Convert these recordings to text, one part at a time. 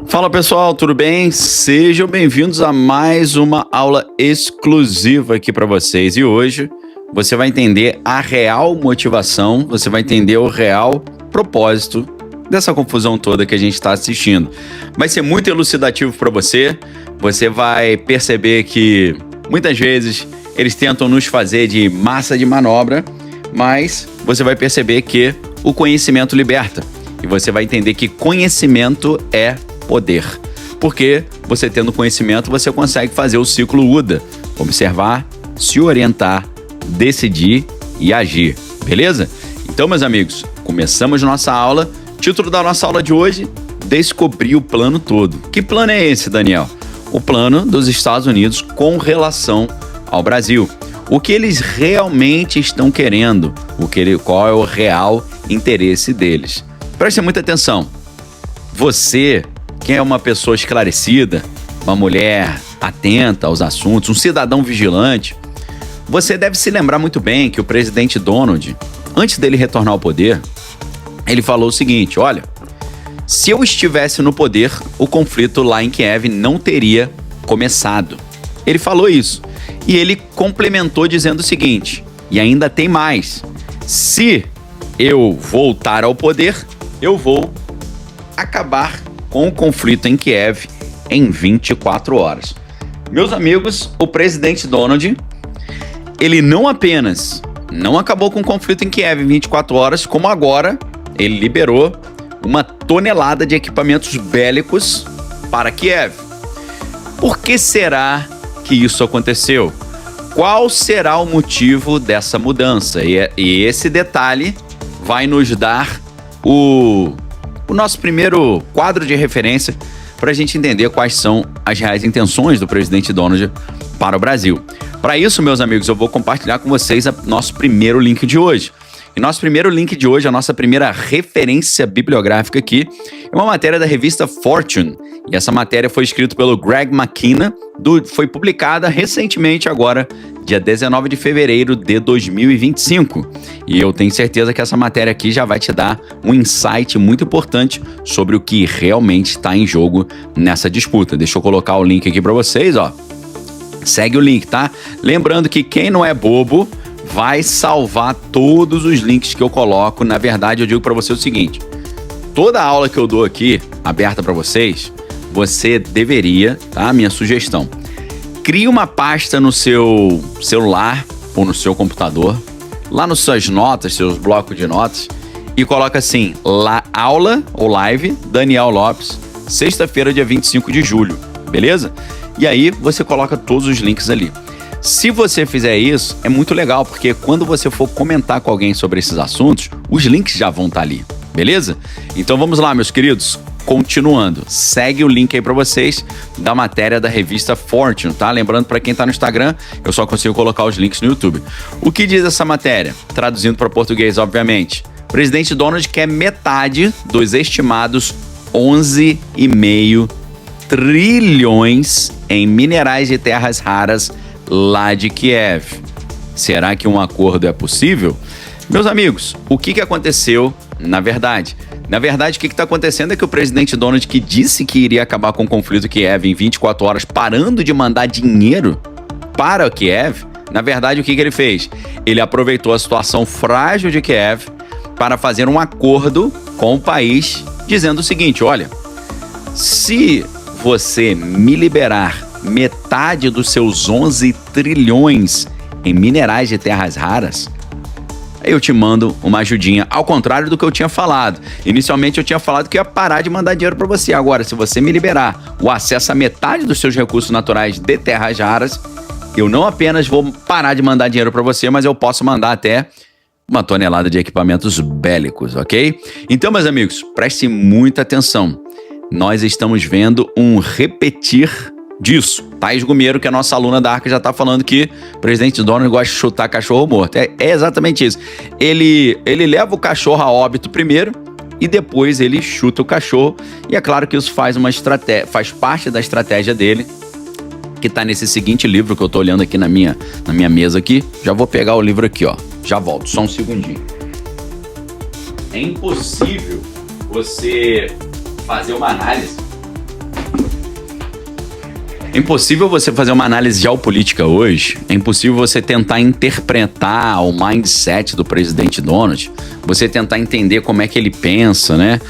Fala pessoal, tudo bem? Sejam bem-vindos a mais uma aula exclusiva aqui para vocês. E hoje você vai entender a real motivação, você vai entender o real propósito dessa confusão toda que a gente está assistindo. Vai ser muito elucidativo para você, você vai perceber que muitas vezes eles tentam nos fazer de massa de manobra, mas você vai perceber que o conhecimento liberta. E você vai entender que conhecimento é poder. Porque você tendo conhecimento, você consegue fazer o ciclo UDA. Observar, se orientar, decidir e agir. Beleza? Então, meus amigos, começamos nossa aula. Título da nossa aula de hoje: Descobrir o plano todo. Que plano é esse, Daniel? O plano dos Estados Unidos com relação ao Brasil. O que eles realmente estão querendo, qual é o real interesse deles. Preste muita atenção. Você, que é uma pessoa esclarecida, uma mulher atenta aos assuntos, um cidadão vigilante, você deve se lembrar muito bem que o presidente Donald, antes dele retornar ao poder, ele falou o seguinte: olha, se eu estivesse no poder, o conflito lá em Kiev não teria começado. Ele falou isso. E ele complementou dizendo o seguinte, e ainda tem mais: se eu voltar ao poder, eu vou acabar com o conflito em Kiev em 24 horas. Meus amigos, o presidente Donald, ele não apenas não acabou com o conflito em Kiev em 24 horas, como agora ele liberou uma tonelada de equipamentos bélicos para Kiev. Por que será que isso aconteceu? Qual será o motivo dessa mudança? E esse detalhe vai nos dar o nosso primeiro quadro de referência para a gente entender quais são as reais intenções do presidente Donald para o Brasil. Para isso, meus amigos, eu vou compartilhar com vocês nosso primeiro link de hoje. E nosso primeiro link de hoje, a nossa primeira referência bibliográfica aqui, é uma matéria da revista Fortune. E essa matéria foi escrita pelo Greg McKenna, foi publicada recentemente agora, dia 19 de fevereiro de 2025. E eu tenho certeza que essa matéria aqui já vai te dar um insight muito importante sobre o que realmente está em jogo nessa disputa. Deixa eu colocar o link aqui para vocês, ó. Segue o link, tá? Lembrando que quem não é bobo vai salvar todos os links que eu coloco. Na verdade, eu digo para você o seguinte: toda aula que eu dou aqui, aberta para vocês, você deveria, tá? Minha sugestão: crie uma pasta no seu celular ou no seu computador, lá nas suas notas, seus blocos de notas, e coloca assim: aula ou live Daniel Lopes, sexta-feira, dia 25 de julho, beleza? E aí você coloca todos os links ali. Se você fizer isso, é muito legal, porque quando você for comentar com alguém sobre esses assuntos, os links já vão estar ali, beleza? Então vamos lá, meus queridos, continuando. Segue o link aí para vocês da matéria da revista Fortune, tá? Lembrando, para quem tá no Instagram, eu só consigo colocar os links no YouTube. O que diz essa matéria? Traduzindo para português, obviamente. O presidente Donald quer metade dos estimados 11,5 trilhões em minerais de terras raras lá de Kiev. Será que um acordo é possível? Meus amigos, o que aconteceu na verdade? Na verdade, o que está acontecendo é que o presidente Donald, que disse que iria acabar com o conflito Kiev em 24 horas, parando de mandar dinheiro para Kiev, na verdade, o que ele fez? Ele aproveitou a situação frágil de Kiev para fazer um acordo com o país, dizendo o seguinte: olha, se você me liberar metade dos seus 11 trilhões em minerais de terras raras, eu te mando uma ajudinha, ao contrário do que eu tinha falado. Inicialmente eu tinha falado que ia parar de mandar dinheiro para você. Agora, se você me liberar o acesso a metade dos seus recursos naturais de terras raras, eu não apenas vou parar de mandar dinheiro para você, mas eu posso mandar até uma tonelada de equipamentos bélicos, ok? Então, meus amigos, preste muita atenção. Nós estamos vendo um repetir disso. Thaís Gumiero, que é a nossa aluna da Arca, já está falando que o presidente Donald gosta de chutar cachorro morto. É exatamente isso. Ele leva o cachorro a óbito primeiro e depois ele chuta o cachorro. E é claro que isso faz parte da estratégia dele, que está nesse seguinte livro que eu estou olhando aqui na minha mesa aqui. Já vou pegar o livro aqui, ó. Já volto, só um segundinho. É impossível você fazer uma análise É impossível você fazer uma análise geopolítica hoje, é impossível você tentar interpretar o mindset do presidente Donald, você tentar entender como é que ele pensa, né?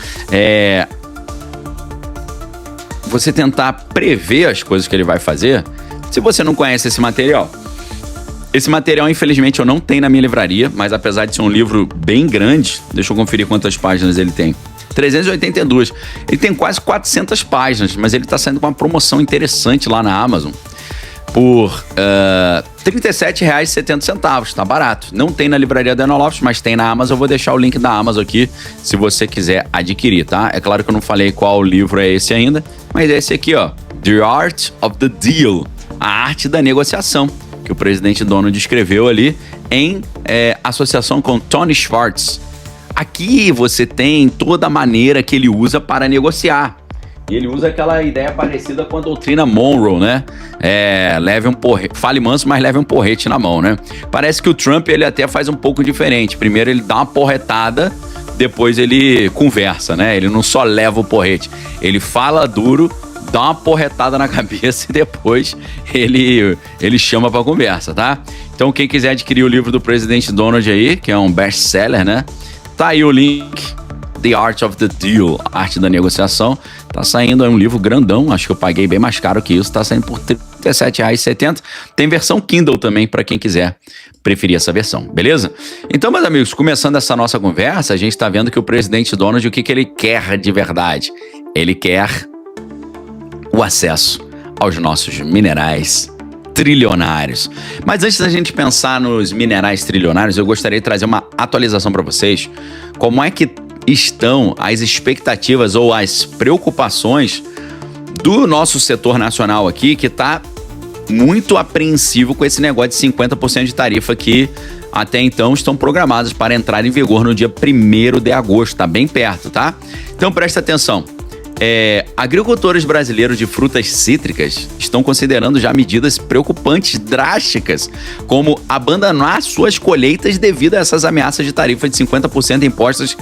Você tentar prever as coisas que ele vai fazer, se você não conhece esse material. Esse material, infelizmente, eu não tenho na minha livraria, mas apesar de ser um livro bem grande, deixa eu conferir quantas páginas ele tem. 382. Ele tem quase 400 páginas, mas ele está saindo com uma promoção interessante lá na Amazon por R$ 37,70. Tá barato. Não tem na livraria da Enolofts, mas tem na Amazon. Eu vou deixar o link da Amazon aqui se você quiser adquirir, tá? É claro que eu não falei qual livro é esse ainda, mas é esse aqui, ó. The Art of the Deal. A arte da negociação, que o presidente Donald escreveu ali em associação com Tony Schwartz. Aqui você tem toda a maneira que ele usa para negociar. E ele usa aquela ideia parecida com a doutrina Monroe, né? Leve um porrete, fale manso, mas leve um porrete na mão, né? Parece que o Trump, ele até faz um pouco diferente. Primeiro ele dá uma porretada, depois ele conversa, né? Ele não só leva o porrete, ele fala duro, dá uma porretada na cabeça e depois ele chama pra conversa, tá? Então quem quiser adquirir o livro do presidente Donald aí, que é um best-seller, né? Tá aí o link, The Art of the Deal, Arte da Negociação. Tá saindo, é um livro grandão, acho que eu paguei bem mais caro que isso, tá saindo por R$ 37,70. Tem versão Kindle também, para quem quiser preferir essa versão, beleza? Então, meus amigos, começando essa nossa conversa, a gente tá vendo que o presidente Donald, o que ele quer de verdade? Ele quer o acesso aos nossos minerais trilionários. Mas antes da gente pensar nos minerais trilionários, eu gostaria de trazer uma atualização para vocês. Como é que estão as expectativas ou as preocupações do nosso setor nacional aqui, que está muito apreensivo com esse negócio de 50% de tarifa que até então estão programados para entrar em vigor no dia 1º de agosto. Tá bem perto, tá? Então presta atenção. Agricultores brasileiros de frutas cítricas estão considerando já medidas preocupantes, drásticas, como abandonar suas colheitas devido a essas ameaças de tarifa de 50% impostas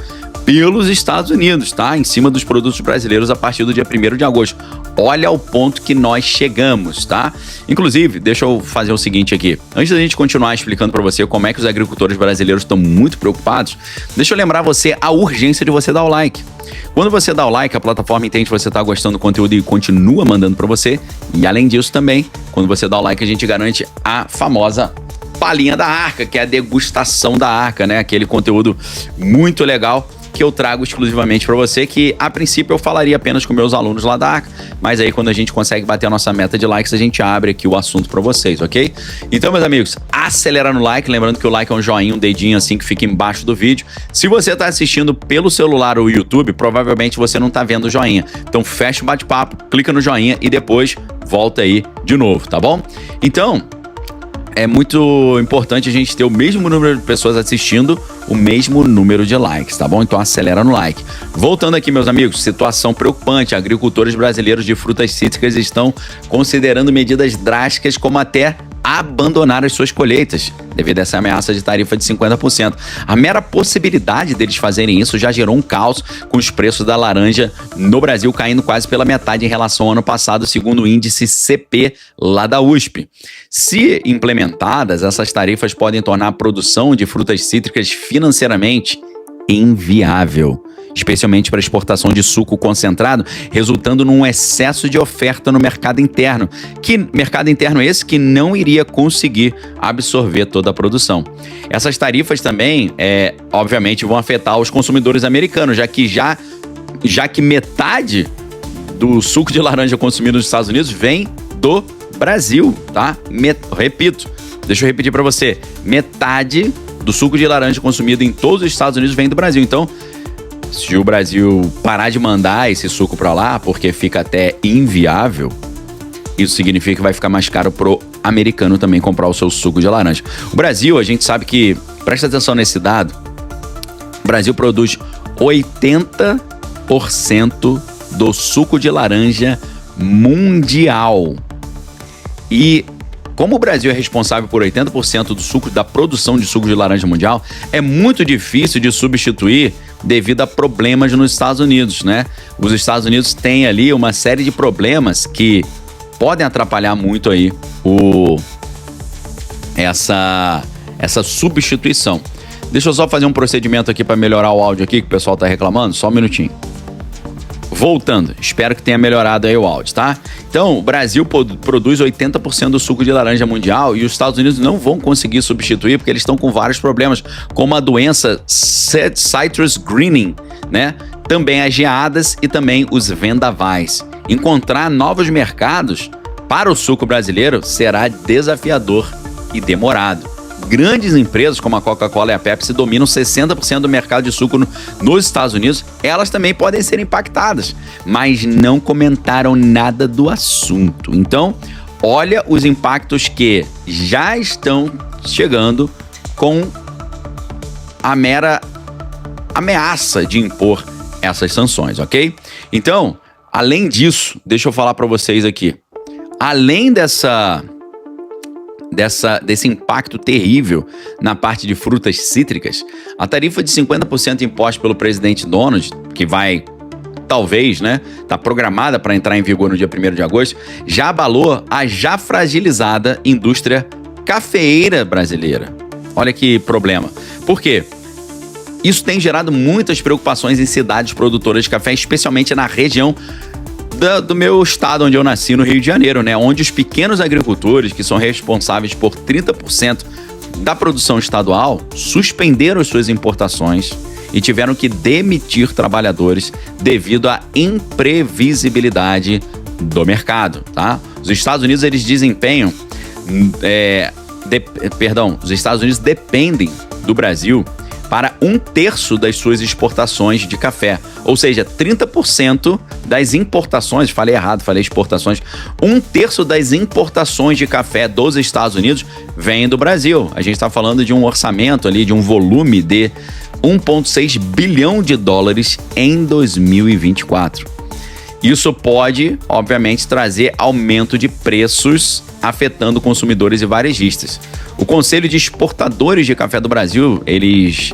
pelos Estados Unidos, tá? Em cima dos produtos brasileiros a partir do dia 1º de agosto. Olha o ponto que nós chegamos, tá? Inclusive, deixa eu fazer o seguinte aqui. Antes da gente continuar explicando para você como é que os agricultores brasileiros estão muito preocupados, deixa eu lembrar você a urgência de você dar o like. Quando você dá o like, a plataforma entende que você está gostando do conteúdo e continua mandando para você. E além disso também, quando você dá o like, a gente garante a famosa palhinha da Arca, que é a degustação da Arca, né? Aquele conteúdo muito legal que eu trago exclusivamente para você, que a princípio eu falaria apenas com meus alunos lá da Arca, mas aí quando a gente consegue bater a nossa meta de likes, a gente abre aqui o assunto para vocês, ok? Então, meus amigos, acelera no like, lembrando que o like é um joinha, um dedinho assim que fica embaixo do vídeo. Se você tá assistindo pelo celular ou YouTube, provavelmente você não tá vendo o joinha. Então fecha o bate-papo, clica no joinha e depois volta aí de novo, tá bom? Então, é muito importante a gente ter o mesmo número de pessoas assistindo, o mesmo número de likes, tá bom? Então acelera no like. Voltando aqui, meus amigos, situação preocupante. Agricultores brasileiros de frutas cítricas estão considerando medidas drásticas, como até abandonar as suas colheitas, devido a essa ameaça de tarifa de 50%. A mera possibilidade deles fazerem isso já gerou um caos, com os preços da laranja no Brasil caindo quase pela metade em relação ao ano passado, segundo o índice CP lá da USP. Se implementadas, essas tarifas podem tornar a produção de frutas cítricas financeiramente inviável, especialmente para exportação de suco concentrado, resultando num excesso de oferta no mercado interno. Que mercado interno esse que não iria conseguir absorver toda a produção. Essas tarifas também, obviamente, vão afetar os consumidores americanos, já que metade do suco de laranja consumido nos Estados Unidos vem do Brasil, tá? Repito, deixa eu repetir para você. Metade do suco de laranja consumido em todos os Estados Unidos vem do Brasil. Então, se o Brasil parar de mandar esse suco para lá, porque fica até inviável, isso significa que vai ficar mais caro pro americano também comprar o seu suco de laranja. O Brasil, a gente sabe que, presta atenção nesse dado, o Brasil produz 80% do suco de laranja mundial. E como o Brasil é responsável por 80% da produção de suco de laranja mundial, é muito difícil de substituir devido a problemas nos Estados Unidos, né? Os Estados Unidos têm ali uma série de problemas que podem atrapalhar muito aí essa substituição. Deixa eu só fazer um procedimento aqui para melhorar o áudio aqui, que o pessoal tá reclamando. Só um minutinho. Voltando, espero que tenha melhorado aí o áudio, tá? Então, o Brasil produz 80% do suco de laranja mundial e os Estados Unidos não vão conseguir substituir porque eles estão com vários problemas, como a doença citrus greening, né? Também as geadas e também os vendavais. Encontrar novos mercados para o suco brasileiro será desafiador e demorado. Grandes empresas como a Coca-Cola e a Pepsi dominam 60% do mercado de suco nos Estados Unidos. Elas também podem ser impactadas, mas não comentaram nada do assunto. Então, olha os impactos que já estão chegando com a mera ameaça de impor essas sanções, ok? Então, além disso, deixa eu falar para vocês aqui. Além desse impacto terrível na parte de frutas cítricas, a tarifa de 50% imposta pelo presidente Donald, que vai, talvez, né, tá programada para entrar em vigor no dia 1º de agosto, já abalou a já fragilizada indústria cafeeira brasileira. Olha que problema. Por quê? Isso tem gerado muitas preocupações em cidades produtoras de café, especialmente na região do meu estado onde eu nasci, no Rio de Janeiro, né? Onde os pequenos agricultores, que são responsáveis por 30% da produção estadual, suspenderam as suas importações e tiveram que demitir trabalhadores devido à imprevisibilidade do mercado, tá? Os Estados Unidos, eles desempenham... os Estados Unidos dependem do Brasil para 1/3 das suas exportações de café. Ou seja, 30% das importações, falei errado, falei exportações, 1/3 das importações de café dos Estados Unidos vêm do Brasil. A gente está falando de um orçamento ali, de um volume de 1,6 bilhão de dólares em 2024. Isso pode, obviamente, trazer aumento de preços, afetando consumidores e varejistas. O Conselho de Exportadores de Café do Brasil, eles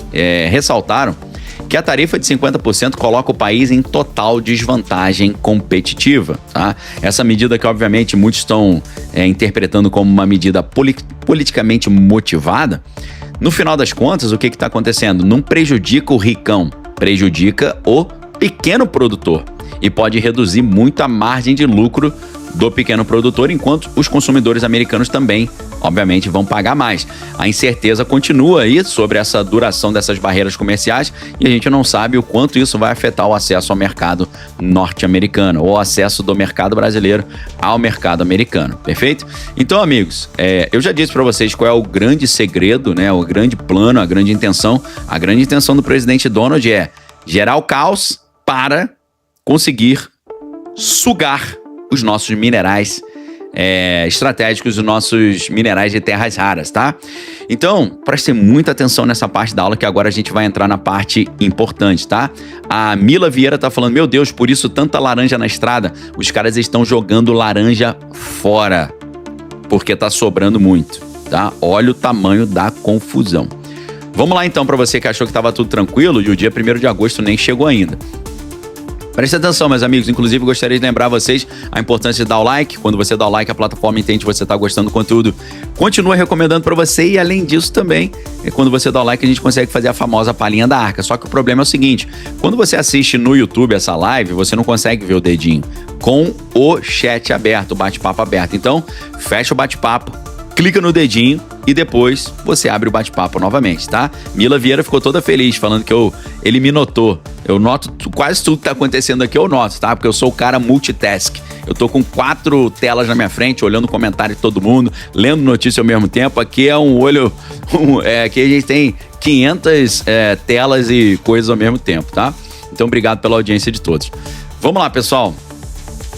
ressaltaram que a tarifa de 50% coloca o país em total desvantagem competitiva, tá? Essa medida que, obviamente, muitos estão interpretando como uma medida politicamente motivada, no final das contas, o que está acontecendo? Não prejudica o ricão, prejudica o pequeno produtor e pode reduzir muito a margem de lucro do pequeno produtor, enquanto os consumidores americanos também, obviamente, vão pagar mais. A incerteza continua aí sobre essa duração dessas barreiras comerciais e a gente não sabe o quanto isso vai afetar o acesso ao mercado norte-americano ou o acesso do mercado brasileiro ao mercado americano, perfeito? Então, amigos, eu já disse para vocês qual é o grande segredo, né, o grande plano, a grande intenção. A grande intenção do presidente Donald é gerar o caos para conseguir sugar os nossos minerais estratégicos, os nossos minerais de terras raras, tá? Então, prestem muita atenção nessa parte da aula, que agora a gente vai entrar na parte importante, tá? A Mila Vieira tá falando, meu Deus, por isso tanta laranja na estrada. Os caras estão jogando laranja fora, porque tá sobrando muito, tá? Olha o tamanho da confusão. Vamos lá então, para você que achou que tava tudo tranquilo e o dia 1º de agosto nem chegou ainda. Preste atenção, meus amigos. Inclusive, gostaria de lembrar vocês a importância de dar o like. Quando você dá o like, a plataforma entende que você está gostando do conteúdo. Continua recomendando para você e, além disso, também, quando você dá o like, a gente consegue fazer a famosa palhinha da arca. Só que o problema é o seguinte, quando você assiste no YouTube essa live, você não consegue ver o dedinho com o chat aberto, o bate-papo aberto. Então, fecha o bate-papo, clica no dedinho e depois você abre o bate-papo novamente, tá? Mila Vieira ficou toda feliz, falando que ele me notou. Eu noto quase tudo que tá acontecendo aqui, eu noto, tá? Porque eu sou o cara multitask. Eu tô com 4 telas na minha frente, olhando o comentário de todo mundo, lendo notícia ao mesmo tempo. Aqui é um olho... aqui a gente tem 500 telas e coisas ao mesmo tempo, tá? Então, obrigado pela audiência de todos. Vamos lá, pessoal.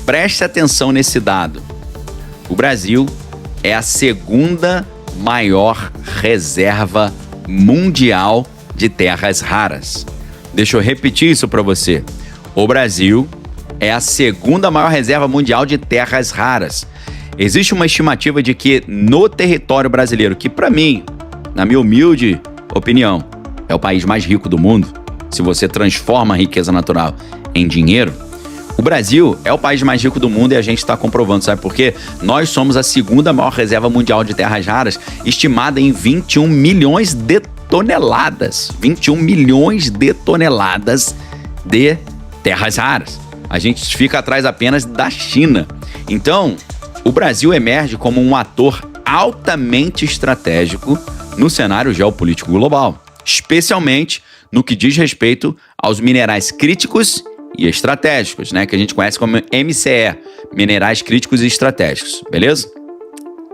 Preste atenção nesse dado. O Brasil é a segunda maior reserva mundial de terras raras. Deixa eu repetir isso para você. O Brasil é a segunda maior reserva mundial de terras raras. Existe uma estimativa de que no território brasileiro, que para mim, na minha humilde opinião, é o país mais rico do mundo, se você transforma a riqueza natural em dinheiro, O Brasil é o país mais rico do mundo e a gente está comprovando, sabe por quê? Nós somos a segunda maior reserva mundial de terras raras, estimada em 21 milhões de toneladas. 21 milhões de toneladas de terras raras. A gente fica atrás apenas da China. Então, o Brasil emerge como um ator altamente estratégico no cenário geopolítico global, especialmente no que diz respeito aos minerais críticos e estratégicos, né, que a gente conhece como MCE, minerais críticos e estratégicos, beleza?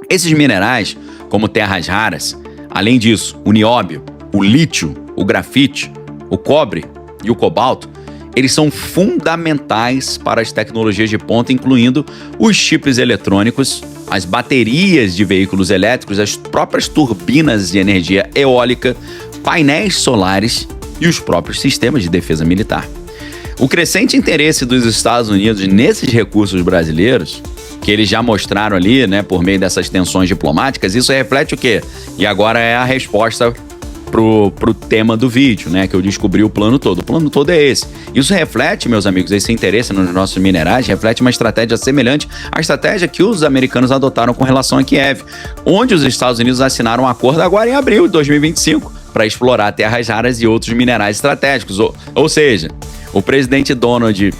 Esses minerais, como terras raras, além disso, o nióbio, o lítio, o grafite, o cobre e o cobalto, eles são fundamentais para as tecnologias de ponta, incluindo os chips eletrônicos, as baterias de veículos elétricos, as próprias turbinas de energia eólica, painéis solares e os próprios sistemas de defesa militar. O crescente interesse dos Estados Unidos nesses recursos brasileiros, que eles já mostraram ali, né, por meio dessas tensões diplomáticas, isso reflete o quê? E agora é a resposta pro tema do vídeo, né, que eu descobri o plano todo. O plano todo é esse. Isso reflete, meus amigos, esse interesse nos nossos minerais, reflete uma estratégia semelhante à estratégia que os americanos adotaram com relação a Kiev, onde os Estados Unidos assinaram um acordo agora em abril de 2025 para explorar terras raras e outros minerais estratégicos. Ou seja, o presidente Donald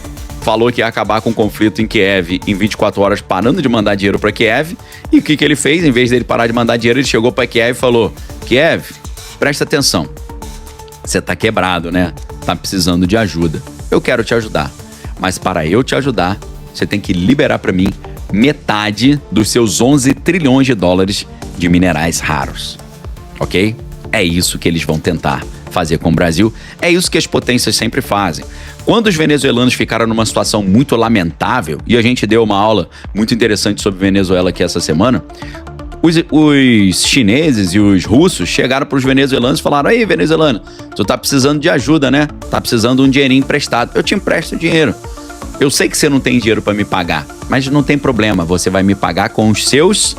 falou que ia acabar com o conflito em Kiev em 24 horas, parando de mandar dinheiro para Kiev. E o que ele fez? Em vez dele parar de mandar dinheiro, ele chegou para Kiev e falou: Kiev, presta atenção, você tá quebrado, né? Tá precisando de ajuda. Eu quero te ajudar, mas para eu te ajudar, você tem que liberar para mim metade dos seus 11 trilhões de dólares de minerais raros, ok? É isso que eles vão tentar fazer com o Brasil, é isso que as potências sempre fazem. Quando os venezuelanos ficaram numa situação muito lamentável, e a gente deu uma aula muito interessante sobre Venezuela aqui essa semana, os chineses e os russos chegaram para os venezuelanos e falaram: aí, venezuelano, tu tá precisando de ajuda, né? Tá precisando de um dinheirinho emprestado. Eu te empresto dinheiro. Eu sei que você não tem dinheiro para me pagar, mas não tem problema, você vai me pagar com os seus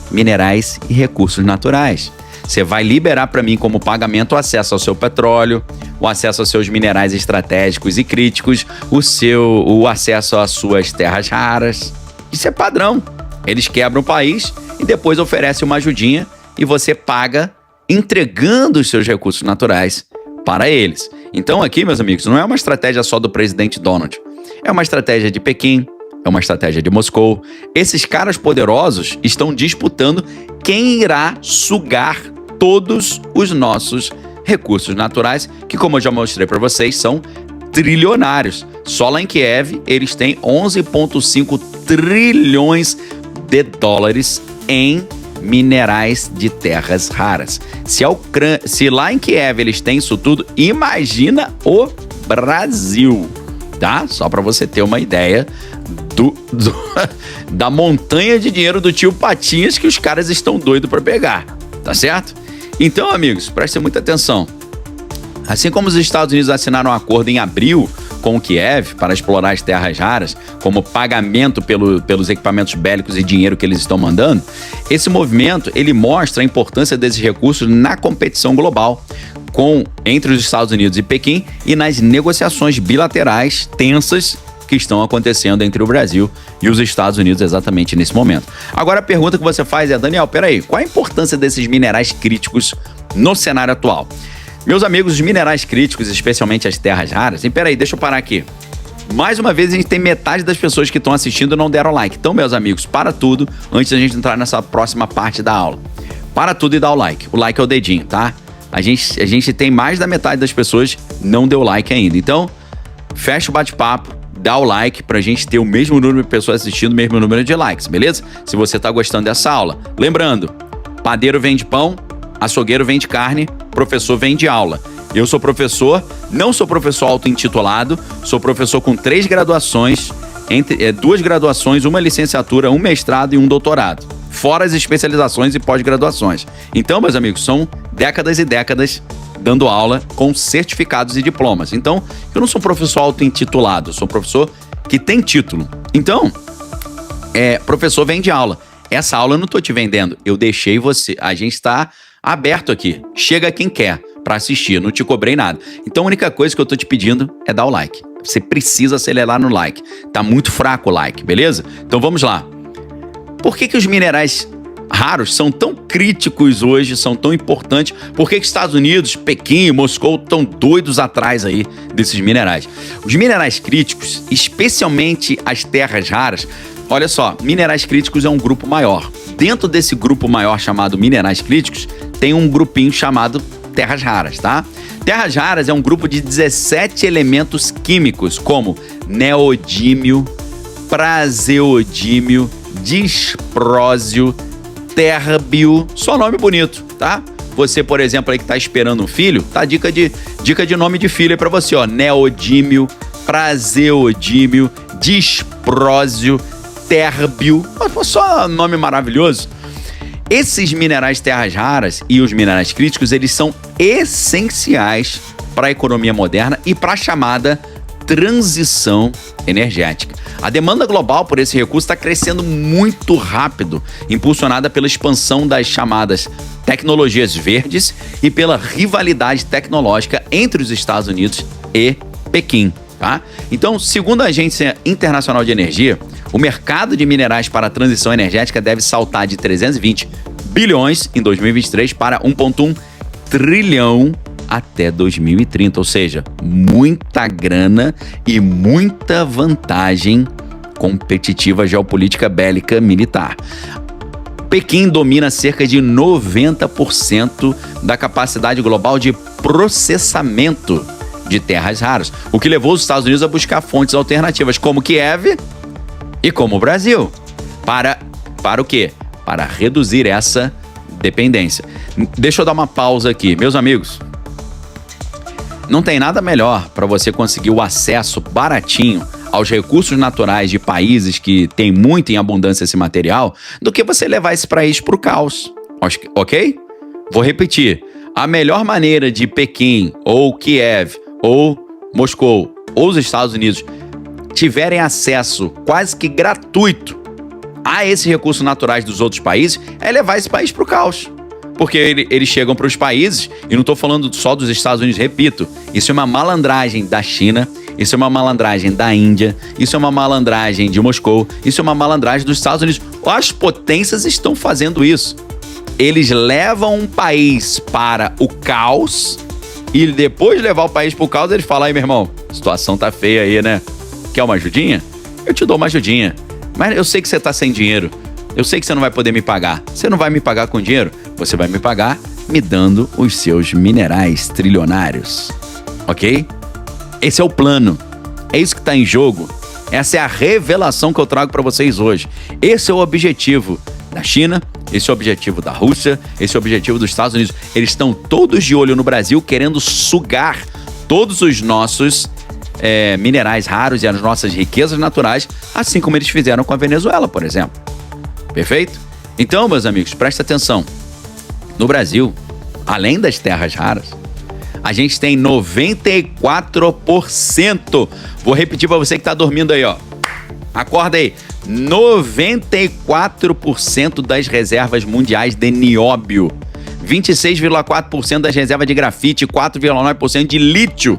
minerais e recursos naturais. Você vai liberar para mim como pagamento o acesso ao seu petróleo, o acesso aos seus minerais estratégicos e críticos, o acesso às suas terras raras. Isso é padrão. Eles quebram o país e depois oferecem uma ajudinha e você paga entregando os seus recursos naturais para eles. Então aqui, meus amigos, não é uma estratégia só do presidente Donald. É uma estratégia de Pequim, é uma estratégia de Moscou. Esses caras poderosos estão disputando quem irá sugar todos os nossos recursos naturais, que, como eu já mostrei para vocês, são trilionários. Só lá em Kiev, eles têm 11,5 trilhões de dólares em minerais de terras raras. Se lá em Kiev eles têm isso tudo, imagina o Brasil, tá? Só para você ter uma ideia da montanha de dinheiro do tio Patinhas que os caras estão doidos para pegar, tá certo? Então, amigos, prestem muita atenção. Assim como os Estados Unidos assinaram um acordo em abril com Kiev para explorar as terras raras como pagamento pelos equipamentos bélicos e dinheiro que eles estão mandando, esse movimento ele mostra a importância desses recursos na competição global entre os Estados Unidos e Pequim e nas negociações bilaterais tensas que estão acontecendo entre o Brasil e os Estados Unidos exatamente nesse momento. Agora a pergunta que você faz é: Daniel, peraí, qual a importância desses minerais críticos no cenário atual? Meus amigos, os minerais críticos, especialmente as terras raras... E peraí, deixa eu parar aqui. Mais uma vez, a gente tem metade das pessoas que estão assistindo não deram like. Então, meus amigos, para tudo antes da gente entrar nessa próxima parte da aula. Para tudo e dá o like. O like é o dedinho, tá? A gente tem mais da metade das pessoas não deu like ainda. Então, fecha o bate-papo, dá o like pra gente ter o mesmo número de pessoas assistindo, o mesmo número de likes, beleza? Se você tá gostando dessa aula. Lembrando, padeiro vende pão, açougueiro vende carne, professor vende aula. Eu sou professor, não sou professor auto-intitulado, sou professor com 3 graduações, 2 graduações, uma licenciatura, um mestrado e um doutorado, fora as especializações e pós-graduações. Então, meus amigos, são décadas e décadas dando aula com certificados e diplomas. Então, eu não sou professor auto-intitulado, eu sou professor que tem título. Então, professor vende aula. Essa aula eu não estou te vendendo, eu deixei você, a gente está aberto aqui, chega quem quer. para assistir, não te cobrei nada. Então a única coisa que eu tô te pedindo é dar o like. Você precisa acelerar no like. Tá muito fraco o like, beleza? Então vamos lá. Por que os minerais raros são tão críticos hoje, são tão importantes? Por que Estados Unidos, Pequim e Moscou estão doidos atrás aí desses minerais? Os minerais críticos, especialmente as terras raras, olha só, minerais críticos é um grupo maior. Dentro desse grupo maior chamado minerais críticos, tem um grupinho chamado terras raras, tá? Terras raras é um grupo de 17 elementos químicos, como neodímio, praseodímio, disprósio, térbio, só nome bonito, tá? Você, por exemplo, aí que tá esperando um filho, tá? Dica de nome de filho aí pra você, ó. Neodímio, praseodímio, disprósio, térbio, só nome maravilhoso. Esses minerais terras raras e os minerais críticos, eles são essenciais para a economia moderna e para a chamada transição energética. A demanda global por esse recurso está crescendo muito rápido, impulsionada pela expansão das chamadas tecnologias verdes e pela rivalidade tecnológica entre os Estados Unidos e Pequim. Tá? Então, segundo a Agência Internacional de Energia, o mercado de minerais para a transição energética deve saltar de 320 bilhões em 2023 para 1,1 trilhão até 2030, ou seja, muita grana e muita vantagem competitiva geopolítica bélica militar. Pequim domina cerca de 90% da capacidade global de processamento de terras raras, o que levou os Estados Unidos a buscar fontes alternativas, como Kiev e como o Brasil. Para o quê? Para reduzir essa dependência. Deixa eu dar uma pausa aqui. Meus amigos, não tem nada melhor para você conseguir o acesso baratinho aos recursos naturais de países que têm muito em abundância esse material do que você levar esse país para o caos, ok? Vou repetir. A melhor maneira de Pequim ou Kiev ou Moscou ou os Estados Unidos tiverem acesso quase que gratuito a esses recursos naturais dos outros países é levar esse país para o caos. Porque eles chegam para os países, e não estou falando só dos Estados Unidos, repito, isso é uma malandragem da China, isso é uma malandragem da Índia, isso é uma malandragem de Moscou, isso é uma malandragem dos Estados Unidos. As potências estão fazendo isso. Eles levam um país para o caos e depois de levar o país para o caos, eles falam: aí, meu irmão, a situação tá feia aí, né? Quer uma ajudinha? Eu te dou uma ajudinha. Mas eu sei que você tá sem dinheiro. Eu sei que você não vai poder me pagar. Você não vai me pagar com dinheiro? Você vai me pagar me dando os seus minerais trilionários. Ok? Esse é o plano. É isso que está em jogo. Essa é a revelação que eu trago para vocês hoje. Esse é o objetivo da China, esse é o objetivo da Rússia, esse é o objetivo dos Estados Unidos. Eles estão todos de olho no Brasil, querendo sugar todos os nossos minerais raros e as nossas riquezas naturais, assim como eles fizeram com a Venezuela, por exemplo. Perfeito? Então, meus amigos, presta atenção. No Brasil, além das terras raras, a gente tem 94%. Vou repetir para você que está dormindo aí, ó. Acorda aí. 94% das reservas mundiais de nióbio, 26,4% das reservas de grafite, 4,9% de lítio,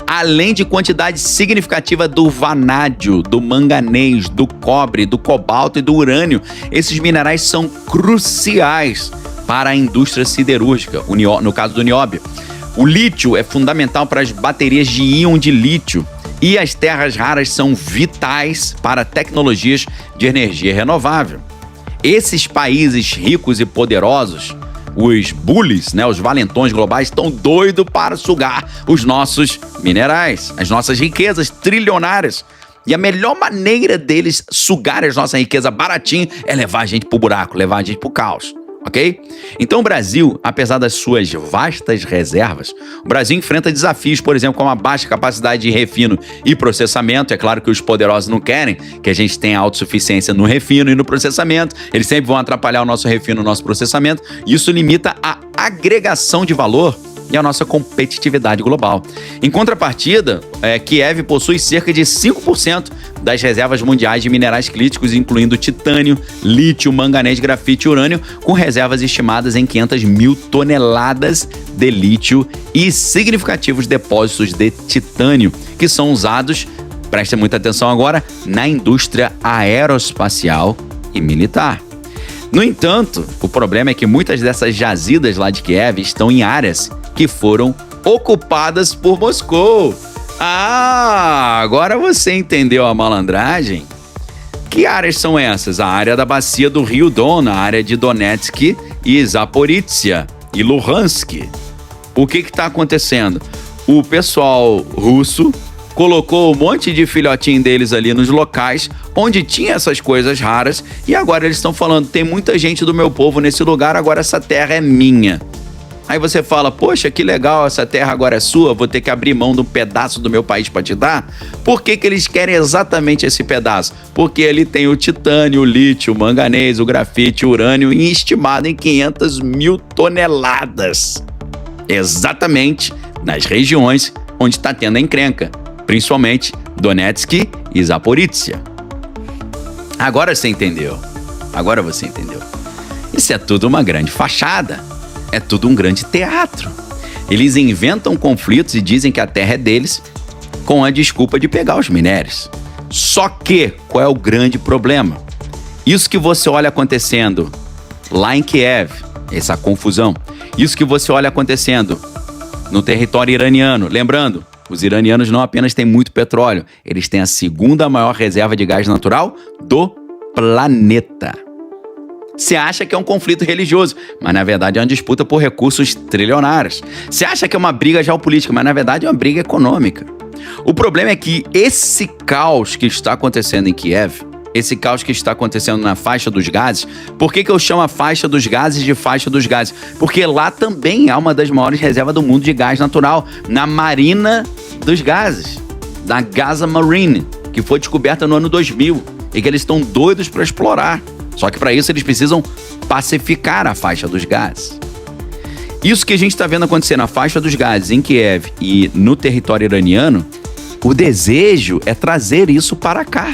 além de quantidade significativa do vanádio, do manganês, do cobre, do cobalto e do urânio. Esses minerais são cruciais para a indústria siderúrgica, no caso do nióbio. O lítio é fundamental para as baterias de íon de lítio e as terras raras são vitais para tecnologias de energia renovável. Esses países ricos e poderosos, os bullies, os valentões globais, estão doidos para sugar os nossos minerais, as nossas riquezas trilionárias. E a melhor maneira deles sugarem as nossas riquezas baratinho é levar a gente pro buraco, levar a gente pro caos. Ok? Então o Brasil, apesar das suas vastas reservas, o Brasil enfrenta desafios, por exemplo, como a baixa capacidade de refino e processamento. É claro que os poderosos não querem que a gente tenha autossuficiência no refino e no processamento. Eles sempre vão atrapalhar o nosso refino, o nosso processamento. Isso limita a agregação de valor e a nossa competitividade global. Em contrapartida, Kiev possui cerca de 5% das reservas mundiais de minerais críticos, incluindo titânio, lítio, manganês, grafite e urânio, com reservas estimadas em 500 mil toneladas de lítio e significativos depósitos de titânio, que são usados, prestem muita atenção agora, na indústria aeroespacial e militar. No entanto, o problema é que muitas dessas jazidas lá de Kiev estão em áreas que foram ocupadas por Moscou. Agora você entendeu a malandragem? Que áreas são essas? A área da bacia do Rio Don, a área de Donetsk e Zaporizhia e Luhansk. O que está acontecendo? O pessoal russo colocou um monte de filhotinho deles ali nos locais onde tinha essas coisas raras e agora eles estão falando, tem muita gente do meu povo nesse lugar, agora essa terra é minha. Aí você fala, poxa, que legal, essa terra agora é sua, vou ter que abrir mão de um pedaço do meu país para te dar? Por que eles querem exatamente esse pedaço? Porque ele tem o titânio, o lítio, o manganês, o grafite, o urânio, estimado em 500 mil toneladas. Exatamente nas regiões onde está tendo a encrenca, principalmente Donetsk e Zaporizhia. Agora você entendeu. Agora você entendeu. Isso é tudo uma grande fachada. É tudo um grande teatro. Eles inventam conflitos e dizem que a terra é deles com a desculpa de pegar os minérios. Só que, qual é o grande problema? Isso que você olha acontecendo lá em Kiev, essa confusão. Isso que você olha acontecendo no território iraniano. Lembrando, os iranianos não apenas têm muito petróleo, eles têm a segunda maior reserva de gás natural do planeta. Você acha que é um conflito religioso, mas na verdade é uma disputa por recursos trilionários. Você acha que é uma briga geopolítica, mas na verdade é uma briga econômica. O problema é que esse caos que está acontecendo em Kiev, esse caos que está acontecendo na faixa dos gases, por que eu chamo a faixa dos gases de faixa dos gases? Porque lá também há uma das maiores reservas do mundo de gás natural, na Marina dos Gases, da Gaza Marine, que foi descoberta no ano 2000 e que eles estão doidos para explorar. Só que para isso eles precisam pacificar a faixa dos gases. Isso que a gente está vendo acontecer na faixa dos gases em Kiev e no território iraniano, o desejo é trazer isso para cá.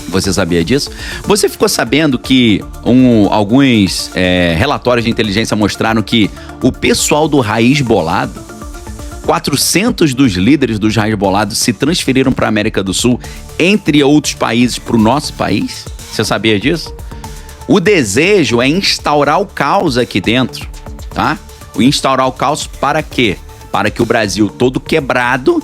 Você sabia disso? Você ficou sabendo que alguns relatórios de inteligência mostraram que o pessoal do Hezbollah, 400 dos líderes do Hezbollah se transferiram para a América do Sul, entre outros países, para o nosso país? Você sabia disso? O desejo é instaurar o caos aqui dentro, tá? Instaurar o caos para quê? Para que o Brasil todo quebrado,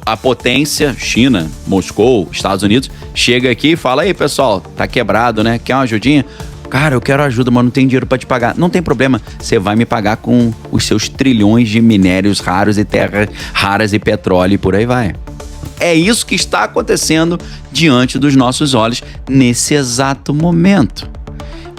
a potência, China, Moscou, Estados Unidos, chega aqui e fala, aí pessoal, tá quebrado, né? Quer uma ajudinha? Cara, eu quero ajuda, mas não tem dinheiro para te pagar. Não tem problema, você vai me pagar com os seus trilhões de minérios raros e terras raras e petróleo e por aí vai. É isso que está acontecendo diante dos nossos olhos nesse exato momento.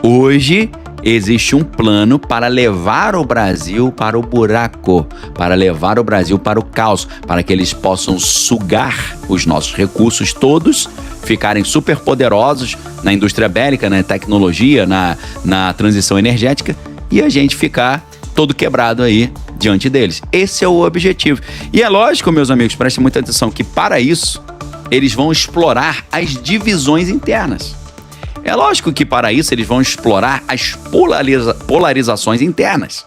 Hoje existe um plano para levar o Brasil para o buraco, para levar o Brasil para o caos, para que eles possam sugar os nossos recursos todos, ficarem super poderosos na indústria bélica, na tecnologia, na transição energética e a gente ficar todo quebrado aí diante deles. Esse é o objetivo. E é lógico, meus amigos, prestem muita atenção, que para isso eles vão explorar as divisões internas. É lógico que para isso eles vão explorar as polarizações internas,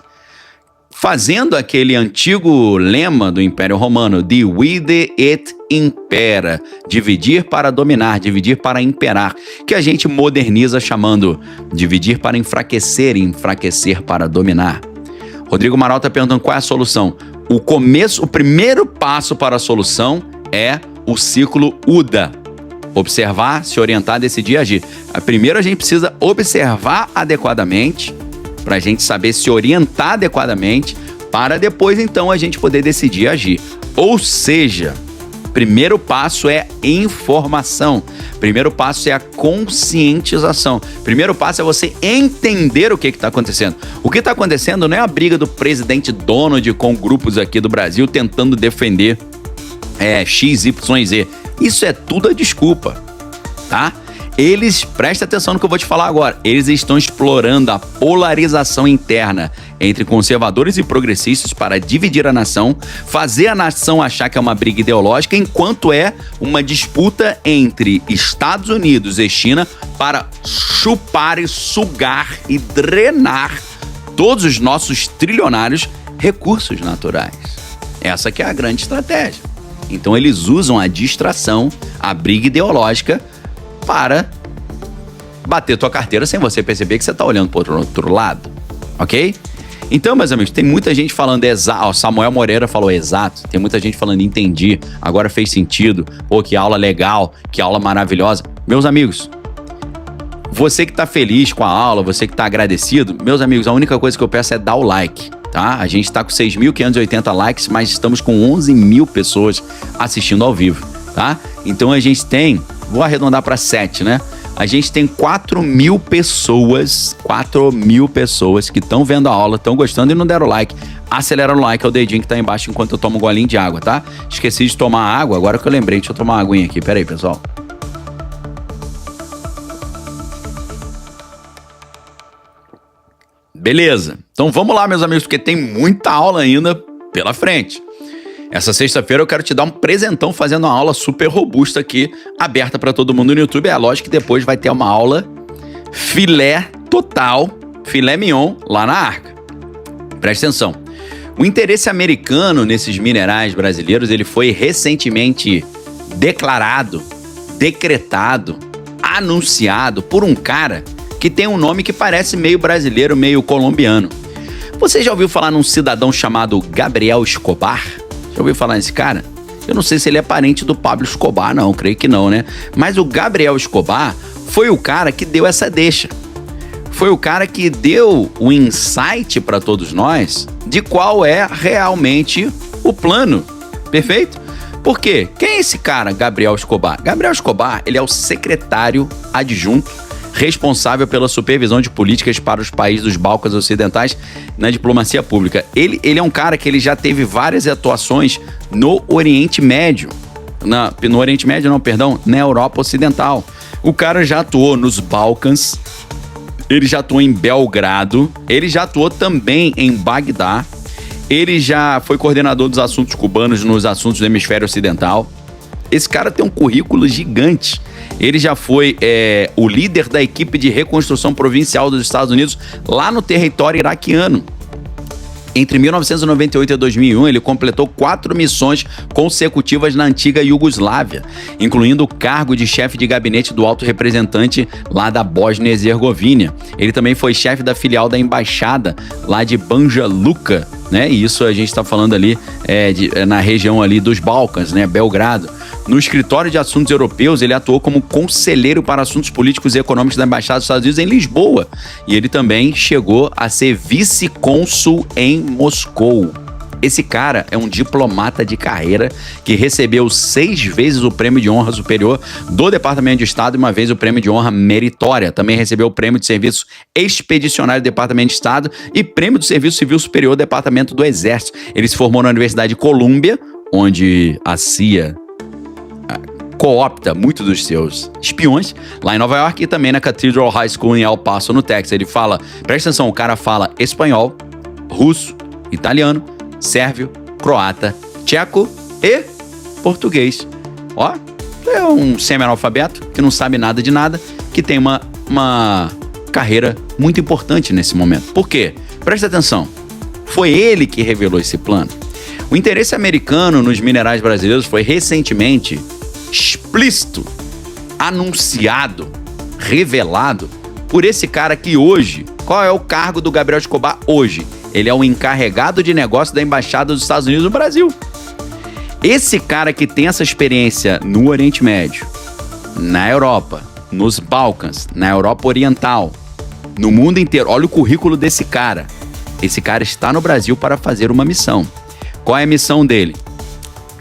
fazendo aquele antigo lema do Império Romano, divide et impera, dividir para dominar, dividir para imperar, que a gente moderniza chamando dividir para enfraquecer e enfraquecer para dominar. Rodrigo Amaral está perguntando qual é a solução. O primeiro passo para a solução é o ciclo UDA. Observar, se orientar, decidir, agir. Primeiro a gente precisa observar adequadamente, para a gente saber se orientar adequadamente, para depois então a gente poder decidir agir. Ou seja, primeiro passo é informação. Primeiro passo é a conscientização. Primeiro passo é você entender o que está acontecendo. O que está acontecendo não é a briga do presidente Donald com grupos aqui do Brasil tentando defender XYZ. Isso é tudo a desculpa, tá? Eles, presta atenção no que eu vou te falar agora, eles estão explorando a polarização interna entre conservadores e progressistas para dividir a nação, fazer a nação achar que é uma briga ideológica, enquanto é uma disputa entre Estados Unidos e China para chupar e sugar e drenar todos os nossos trilionários recursos naturais. Essa que é a grande estratégia. Então eles usam a distração, a briga ideológica para bater tua carteira sem você perceber que você está olhando para o outro lado, ok? Então, meus amigos, tem muita gente falando exato. Samuel Moreira falou exato. Tem muita gente falando entendi, agora fez sentido. Pô, que aula legal, que aula maravilhosa. Meus amigos, você que tá feliz com a aula, você que tá agradecido, meus amigos, a única coisa que eu peço é dar o like, tá? A gente tá com 6.580 likes, mas estamos com 11 mil pessoas assistindo ao vivo, tá? Então a gente tem, vou arredondar para 7, né? A gente tem 4.000 pessoas que estão vendo a aula, estão gostando e não deram like. Acelera o like, é o dedinho que tá aí embaixo enquanto eu tomo um golinho de água, tá? Esqueci de tomar água, agora que eu lembrei, deixa eu tomar uma aguinha aqui, pera aí, pessoal. Beleza, então vamos lá, meus amigos, porque tem muita aula ainda pela frente. Essa sexta-feira eu quero te dar um presentão fazendo uma aula super robusta aqui, aberta para todo mundo no YouTube. É lógico que depois vai ter uma aula filé total, filé mignon, lá na Arca. Presta atenção. O interesse americano nesses minerais brasileiros, ele foi recentemente declarado, decretado, anunciado por um cara que tem um nome que parece meio brasileiro, meio colombiano. Você já ouviu falar num cidadão chamado Gabriel Escobar? Já ouviu falar nesse cara? Eu não sei se ele é parente do Pablo Escobar, não, creio que não, né? Mas o Gabriel Escobar foi o cara que deu essa deixa. Foi o cara que deu o insight para todos nós de qual é realmente o plano, perfeito? Por quê? Quem é esse cara, Gabriel Escobar? Gabriel Escobar, ele é o secretário adjunto responsável pela supervisão de políticas para os países dos Balcãs Ocidentais na diplomacia pública. Ele é um cara que ele já teve várias atuações no Oriente Médio. No Oriente Médio, não, perdão, na Europa Ocidental. O cara já atuou nos Balcãs, ele já atuou em Belgrado, ele já atuou também em Bagdá, ele já foi coordenador dos assuntos cubanos nos assuntos do hemisfério ocidental. Esse cara tem um currículo gigante. Ele já foi o líder da equipe de reconstrução provincial dos Estados Unidos lá no território iraquiano. Entre 1998 e 2001, ele completou 4 missões consecutivas na antiga Iugoslávia, incluindo o cargo de chefe de gabinete do alto representante lá da Bósnia e Herzegovina. Ele também foi chefe da filial da embaixada lá de Banja Luka, né? E isso a gente está falando ali na região ali dos Balcãs, né? Belgrado. No escritório de assuntos europeus, ele atuou como conselheiro para assuntos políticos e econômicos da Embaixada dos Estados Unidos em Lisboa. E ele também chegou a ser vice-cônsul em Moscou. Esse cara é um diplomata de carreira que recebeu 6 vezes o prêmio de honra superior do Departamento de Estado e 1 vez o prêmio de honra meritória. Também recebeu o prêmio de serviço expedicionário do Departamento de Estado e prêmio do Serviço Civil Superior do Departamento do Exército. Ele se formou na Universidade de Colômbia, onde a CIA coopta muito dos seus espiões, lá em Nova York, e também na Cathedral High School em El Paso, no Texas. Ele fala, presta atenção, o cara fala espanhol, russo, italiano, sérvio, croata, tcheco e português. Ó, é um semi-analfabeto que não sabe nada de nada, que tem uma carreira muito importante nesse momento. Por quê? Presta atenção, foi ele que revelou esse plano. O interesse americano nos minerais brasileiros foi recentemente explícito, anunciado, revelado por esse cara que hoje, qual é o cargo do Gabriel Escobar hoje? Ele é o encarregado de negócio da Embaixada dos Estados Unidos no Brasil. Esse cara que tem essa experiência no Oriente Médio, na Europa, nos Balcãs, na Europa Oriental, no mundo inteiro, olha o currículo desse cara. Esse cara está no Brasil para fazer uma missão. Qual é a missão dele?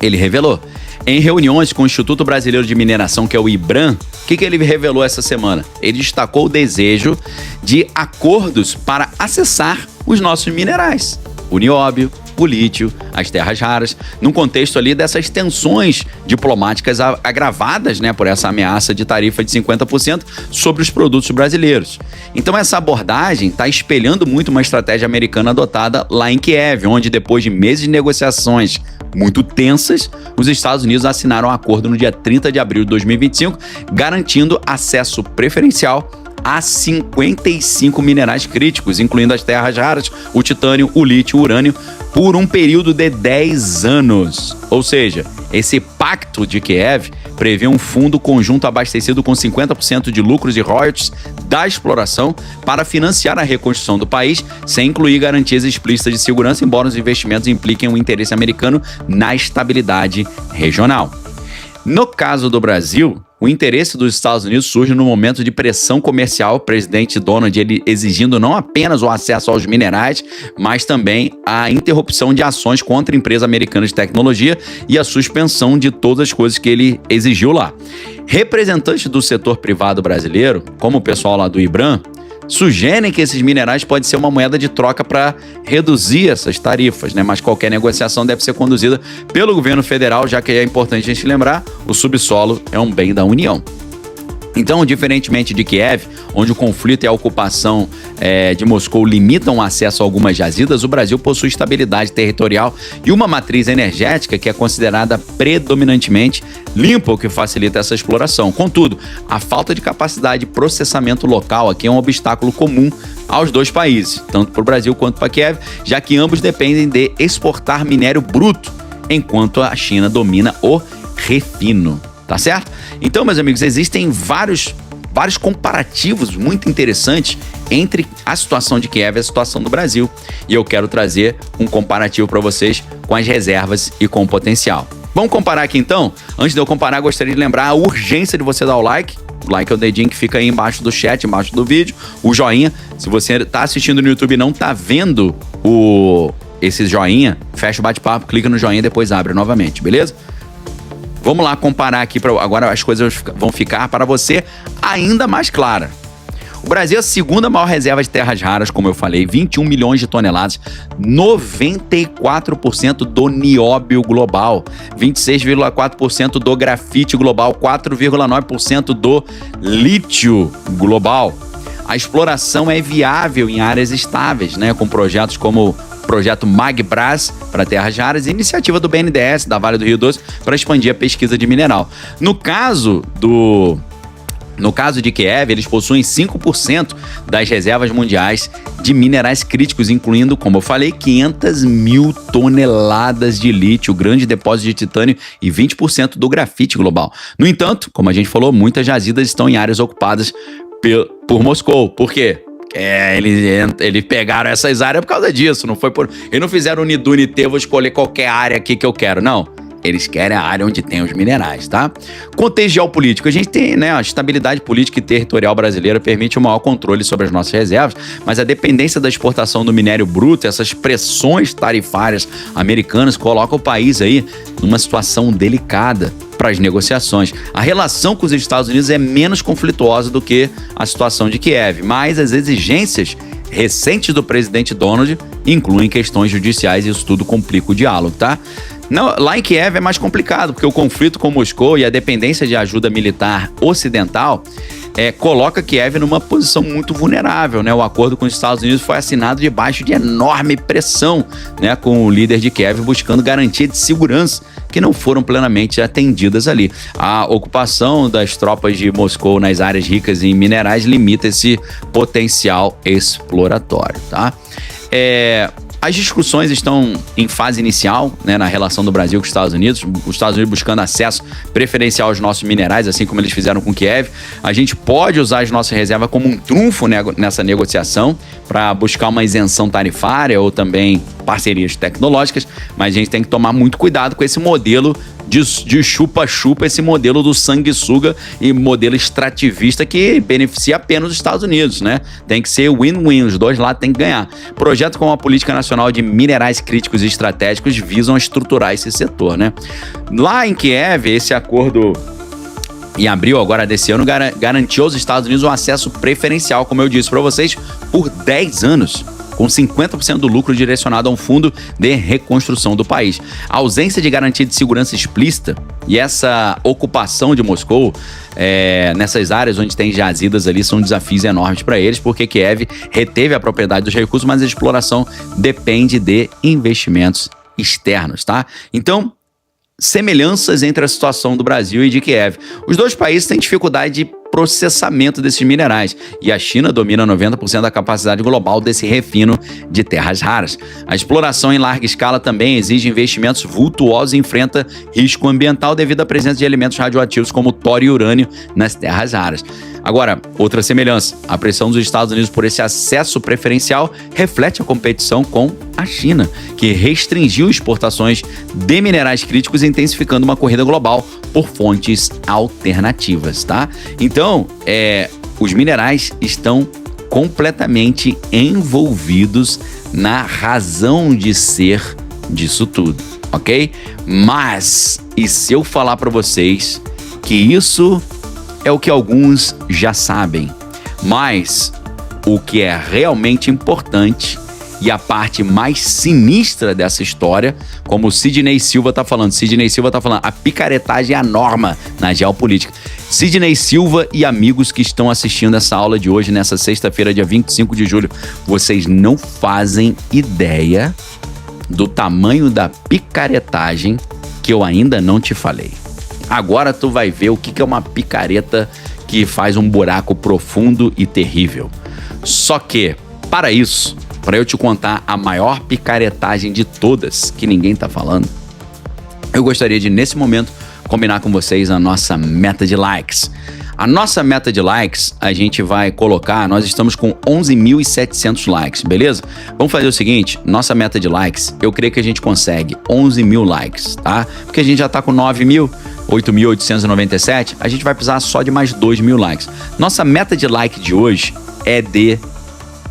Ele revelou. Em reuniões com o Instituto Brasileiro de Mineração, que é o IBRAM, o que ele revelou essa semana? Ele destacou o desejo de acordos para acessar os nossos minerais. O nióbio, o lítio, as terras raras, num contexto ali dessas tensões diplomáticas agravadas, né, por essa ameaça de tarifa de 50% sobre os produtos brasileiros. Então essa abordagem está espelhando muito uma estratégia americana adotada lá em Kiev, onde depois de meses de negociações muito tensas, os Estados Unidos assinaram um acordo no dia 30 de abril de 2025, garantindo acesso preferencial a 55 minerais críticos, incluindo as terras raras, o titânio, o lítio, o urânio, por um período de 10 anos. Ou seja, esse pacto de Kiev prevê um fundo conjunto abastecido com 50% de lucros e royalties da exploração para financiar a reconstrução do país, sem incluir garantias explícitas de segurança, embora os investimentos impliquem o interesse americano na estabilidade regional. No caso do Brasil, o interesse dos Estados Unidos surge no momento de pressão comercial, o presidente Donald ele exigindo não apenas o acesso aos minerais, mas também a interrupção de ações contra a empresa americana de tecnologia e a suspensão de todas as coisas que ele exigiu lá. Representantes do setor privado brasileiro, como o pessoal lá do IBRAM, sugerem que esses minerais podem ser uma moeda de troca para reduzir essas tarifas, né? Mas qualquer negociação deve ser conduzida pelo governo federal, já que é importante a gente lembrar, o subsolo é um bem da União. Então, diferentemente de Kiev, onde o conflito e a ocupação de Moscou limitam o acesso a algumas jazidas, o Brasil possui estabilidade territorial e uma matriz energética que é considerada predominantemente limpa, o que facilita essa exploração. Contudo, a falta de capacidade de processamento local aqui é um obstáculo comum aos dois países, tanto para o Brasil quanto para Kiev, já que ambos dependem de exportar minério bruto, enquanto a China domina o refino. Tá certo? Então, meus amigos, existem vários comparativos muito interessantes entre a situação de Kiev e a situação do Brasil. E eu quero trazer um comparativo para vocês com as reservas e com o potencial. Vamos comparar aqui então? Antes de eu comparar, gostaria de lembrar a urgência de você dar o like. O like é o dedinho que fica aí embaixo do chat, embaixo do vídeo. O joinha. Se você está assistindo no YouTube e não está vendo esse joinha, fecha o bate-papo, clica no joinha e depois abre novamente, beleza? Vamos lá comparar aqui, agora as coisas vão ficar para você ainda mais clara. O Brasil é a segunda maior reserva de terras raras, como eu falei, 21 milhões de toneladas, 94% do nióbio global, 26,4% do grafite global, 4,9% do lítio global. A exploração é viável em áreas estáveis, né, com projetos como projeto MagBras para terras raras e iniciativa do BNDES, da Vale do Rio Doce, para expandir a pesquisa de mineral. No caso de Kiev, eles possuem 5% das reservas mundiais de minerais críticos, incluindo, como eu falei, 500 mil toneladas de lítio, grande depósito de titânio e 20% do grafite global. No entanto, como a gente falou, muitas jazidas estão em áreas ocupadas por Moscou. Por quê? Eles pegaram essas áreas por causa disso, não foi por... Eles não fizeram unidunité, vou escolher qualquer área aqui que eu quero, não. Eles querem a área onde tem os minerais, tá? Contexto geopolítico. A gente tem, né, a estabilidade política e territorial brasileira permite um maior controle sobre as nossas reservas, mas a dependência da exportação do minério bruto, essas pressões tarifárias americanas colocam o país aí numa situação delicada para as negociações. A relação com os Estados Unidos é menos conflituosa do que a situação de Kiev, mas as exigências recentes do presidente Donald incluem questões judiciais e isso tudo complica o diálogo, tá? Não, lá em Kiev é mais complicado, porque o conflito com Moscou e a dependência de ajuda militar ocidental coloca Kiev numa posição muito vulnerável, né? O acordo com os Estados Unidos foi assinado debaixo de enorme pressão, né? Com o líder de Kiev buscando garantia de segurança que não foram plenamente atendidas ali. A ocupação das tropas de Moscou nas áreas ricas em minerais limita esse potencial exploratório, tá? As discussões estão em fase inicial, né, na relação do Brasil com os Estados Unidos buscando acesso preferencial aos nossos minerais, assim como eles fizeram com Kiev. A gente pode usar as nossas reservas como um trunfo nessa negociação para buscar uma isenção tarifária ou também parcerias tecnológicas, mas a gente tem que tomar muito cuidado com esse modelo de chupa-chupa, esse modelo do sanguessuga e modelo extrativista que beneficia apenas os Estados Unidos, né? Tem que ser win-win, os dois lados têm que ganhar. Projetos como a Política Nacional de Minerais Críticos e Estratégicos visam estruturar esse setor, né? Lá em Kiev, esse acordo em abril agora desse ano garantiu aos Estados Unidos um acesso preferencial, como eu disse para vocês, por 10 anos. com 50% do lucro direcionado a um fundo de reconstrução do país. A ausência de garantia de segurança explícita e essa ocupação de Moscou nessas áreas onde tem jazidas ali são desafios enormes para eles, porque Kiev reteve a propriedade dos recursos, mas a exploração depende de investimentos externos, tá? Então, semelhanças entre a situação do Brasil e de Kiev. Os dois países têm dificuldade de processamento desses minerais e a China domina 90% da capacidade global desse refino de terras raras. A exploração em larga escala também exige investimentos vultuosos e enfrenta risco ambiental devido à presença de elementos radioativos como tório e urânio nas terras raras. Agora, outra semelhança, a pressão dos Estados Unidos por esse acesso preferencial reflete a competição com a China, que restringiu exportações de minerais críticos, intensificando uma corrida global por fontes alternativas, tá? Então, os minerais estão completamente envolvidos na razão de ser disso tudo, ok? Mas, e se eu falar para vocês que isso é o que alguns já sabem, mas o que é realmente importante e a parte mais sinistra dessa história, como o Sidney Silva está falando, a picaretagem é a norma na geopolítica. Sidney Silva e amigos que estão assistindo essa aula de hoje, nessa sexta-feira, dia 25 de julho, vocês não fazem ideia do tamanho da picaretagem que eu ainda não te falei. Agora tu vai ver o que é uma picareta que faz um buraco profundo e terrível. Só que, para isso, para eu te contar a maior picaretagem de todas, que ninguém tá falando, eu gostaria de, nesse momento, combinar com vocês a nossa meta de likes. A nossa meta de likes, a gente vai colocar, nós estamos com 11.700 likes, beleza? Vamos fazer o seguinte, nossa meta de likes, eu creio que a gente consegue 11 mil likes, tá? Porque a gente já tá com 8.897, a gente vai precisar só de mais 2 mil likes. Nossa meta de like de hoje é de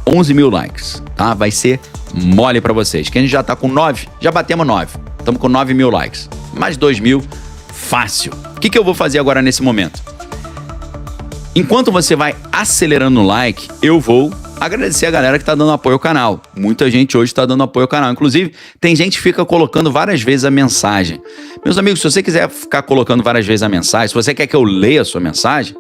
11 mil likes, tá? Vai ser mole pra vocês, que a gente já tá com 9, já batemos 9, estamos com 9 mil likes, mais 2 mil, fácil. O que eu vou fazer agora nesse momento? Enquanto você vai acelerando o like, eu vou agradecer a galera que tá dando apoio ao canal. Muita gente hoje tá dando apoio ao canal. Inclusive, tem gente que fica colocando várias vezes a mensagem. Meus amigos, se você quiser ficar colocando várias vezes a mensagem, se você quer que eu leia a sua mensagem,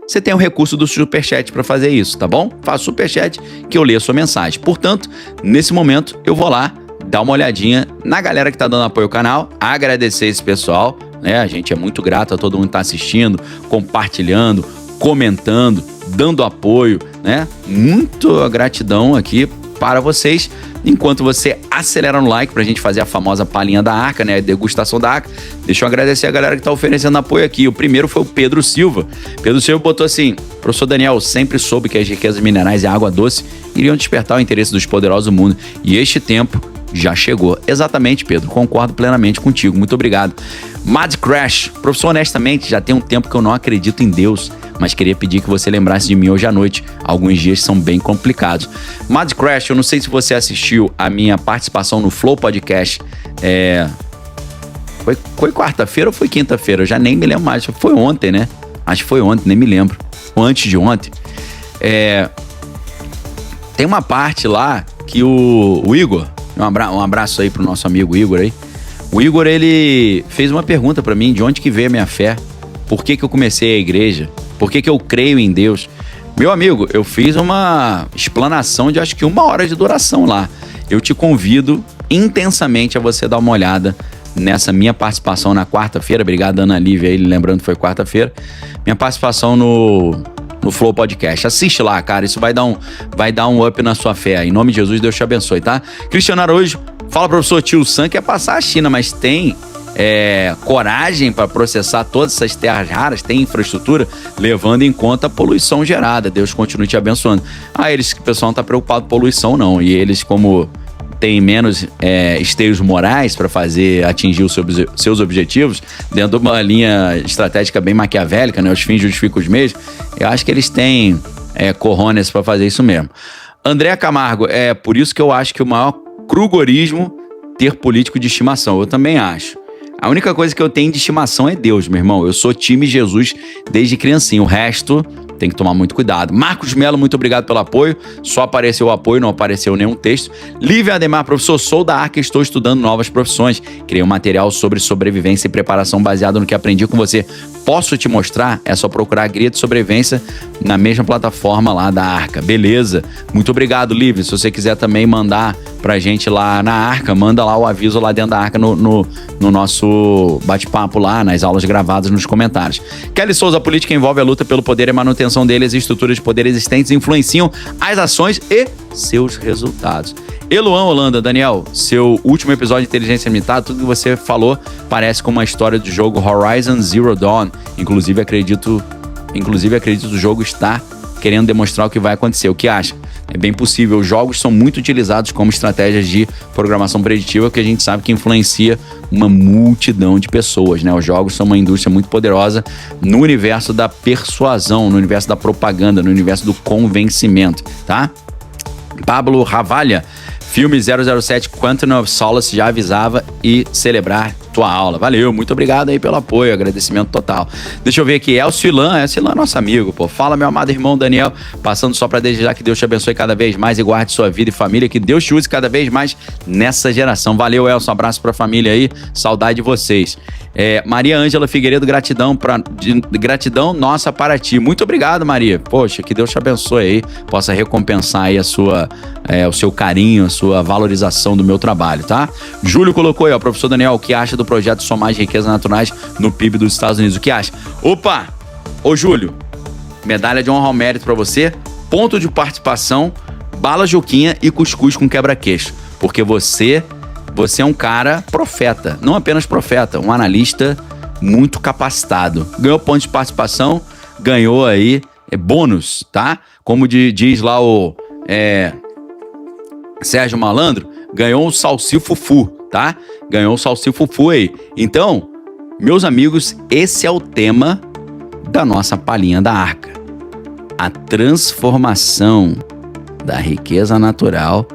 você tem o recurso do Superchat para fazer isso, tá bom? Faça o Superchat que eu leio a sua mensagem. Portanto, nesse momento, eu vou lá dar uma olhadinha na galera que tá dando apoio ao canal, agradecer esse pessoal, né? A gente é muito grato a todo mundo que tá assistindo, compartilhando, comentando, dando apoio, né? Muito gratidão aqui para vocês. Enquanto você acelera no like pra gente fazer a famosa palhinha da arca, né? A degustação da arca. Deixa eu agradecer a galera que tá oferecendo apoio aqui. O primeiro foi o Pedro Silva. Pedro Silva botou assim: professor Daniel, sempre soube que as riquezas minerais e a água doce iriam despertar o interesse dos poderosos do mundo. E este tempo já chegou. Exatamente, Pedro. Concordo plenamente contigo. Muito obrigado. Mad Crash. Professor, honestamente, já tem um tempo que eu não acredito em Deus, mas queria pedir que você lembrasse de mim hoje à noite. Alguns dias são bem complicados. Mad Crash, eu não sei se você assistiu a minha participação no Flow Podcast. Foi quarta-feira ou foi quinta-feira? Eu já nem me lembro mais. Foi ontem, né? Acho que foi ontem, nem me lembro. Ou antes de ontem. Tem uma parte lá que o Igor... Um abraço aí pro nosso amigo Igor aí. O Igor, ele fez uma pergunta pra mim, de onde que veio a minha fé? Por que eu comecei a igreja? Por que eu creio em Deus? Meu amigo, eu fiz uma explanação de acho que 1 hora de duração lá. Eu te convido intensamente a você dar uma olhada nessa minha participação na quarta-feira. Obrigado, Ana Lívia, aí, lembrando que foi quarta-feira. Minha participação no Flow Podcast. Assiste lá, cara. Isso vai dar um up na sua fé. Em nome de Jesus, Deus te abençoe, tá? Cristiano Araújo, fala, professor Tio Sam, que é passar a China, mas tem coragem para processar todas essas terras raras, tem infraestrutura, levando em conta a poluição gerada. Deus continue te abençoando. O pessoal não tá preocupado com poluição, não. E eles, como tem menos esteios morais para atingir os seus objetivos, dentro de uma linha estratégica bem maquiavélica, né? Os fins justificam os meios. Eu acho que eles têm cojones para fazer isso mesmo. André Camargo, por isso que eu acho que o maior krugorismo ter político de estimação. Eu também acho. A única coisa que eu tenho de estimação é Deus, meu irmão. Eu sou time Jesus desde criancinha. O resto tem que tomar muito cuidado. Marcos Melo, muito obrigado pelo apoio. Só apareceu o apoio, não apareceu nenhum texto. Lívia Ademar, professor, sou da Arca e estou estudando novas profissões. Criei um material sobre sobrevivência e preparação baseado no que aprendi com você. Posso te mostrar? É só procurar a guia de sobrevivência na mesma plataforma lá da Arca. Beleza. Muito obrigado, Lívia. Se você quiser também mandar pra gente lá na Arca, manda lá o aviso lá dentro da Arca no nosso bate-papo lá, nas aulas gravadas, nos comentários. Kelly Souza, a política envolve a luta pelo poder e manutenção deles, e estruturas de poder existentes influenciam as ações e seus resultados. Eloan Holanda, Daniel, seu último episódio de Inteligência Limitada, tudo que você falou parece com uma história do jogo Horizon Zero Dawn. Inclusive acredito o jogo está querendo demonstrar o que vai acontecer. O que acha? É bem possível. Os jogos são muito utilizados como estratégias de programação preditiva, que a gente sabe que influencia uma multidão de pessoas, né? Os jogos são uma indústria muito poderosa no universo da persuasão, no universo da propaganda, no universo do convencimento, tá? Pablo Ravalha, filme 007 Quantum of Solace, já avisava e celebrar tua aula. Valeu, muito obrigado aí pelo apoio, agradecimento total. Deixa eu ver aqui, Elcio Ilan é nosso amigo, pô. Fala, meu amado irmão Daniel, passando só pra desejar que Deus te abençoe cada vez mais e guarde sua vida e família, que Deus te use cada vez mais nessa geração. Valeu, Elcio, um abraço pra família aí, saudade de vocês. Maria Ângela Figueiredo, gratidão nossa para ti. Muito obrigado, Maria. Poxa, que Deus te abençoe aí, possa recompensar aí o seu carinho, a sua valorização do meu trabalho, tá? Júlio colocou aí, ó, professor Daniel, o que acha do projeto Somar Riquezas Naturais no PIB dos Estados Unidos? O que acha? Opa! Ô, Júlio, medalha de honra ao mérito pra você, ponto de participação, bala Juquinha e cuscuz com quebra-queixo, porque você é um cara profeta, não apenas profeta, um analista muito capacitado. Ganhou ponto de participação, ganhou aí bônus, tá? Como diz lá o Sérgio Malandro, ganhou um salsifufu, tá? Ganhou um salsifufu aí. Então, meus amigos, esse é o tema da nossa palhinha da Arca. A transformação da riqueza natural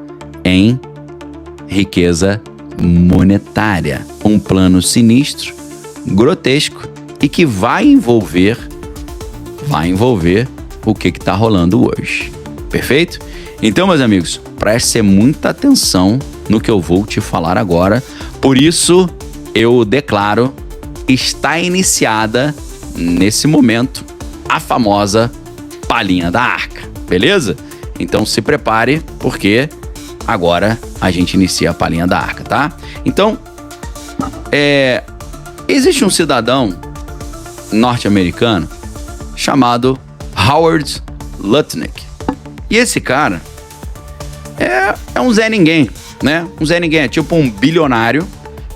em riqueza monetária. Um plano sinistro, grotesco e que vai envolver o que está rolando hoje. Perfeito? Então, meus amigos, preste muita atenção no que eu vou te falar agora. Por isso, eu declaro, está iniciada, nesse momento, a famosa palhinha da Arca. Beleza? Então, se prepare, porque agora a gente inicia a palhinha da Arca, tá? Então, existe um cidadão norte-americano chamado Howard Lutnick. E esse cara é um Zé Ninguém, né? Um Zé Ninguém, é tipo um bilionário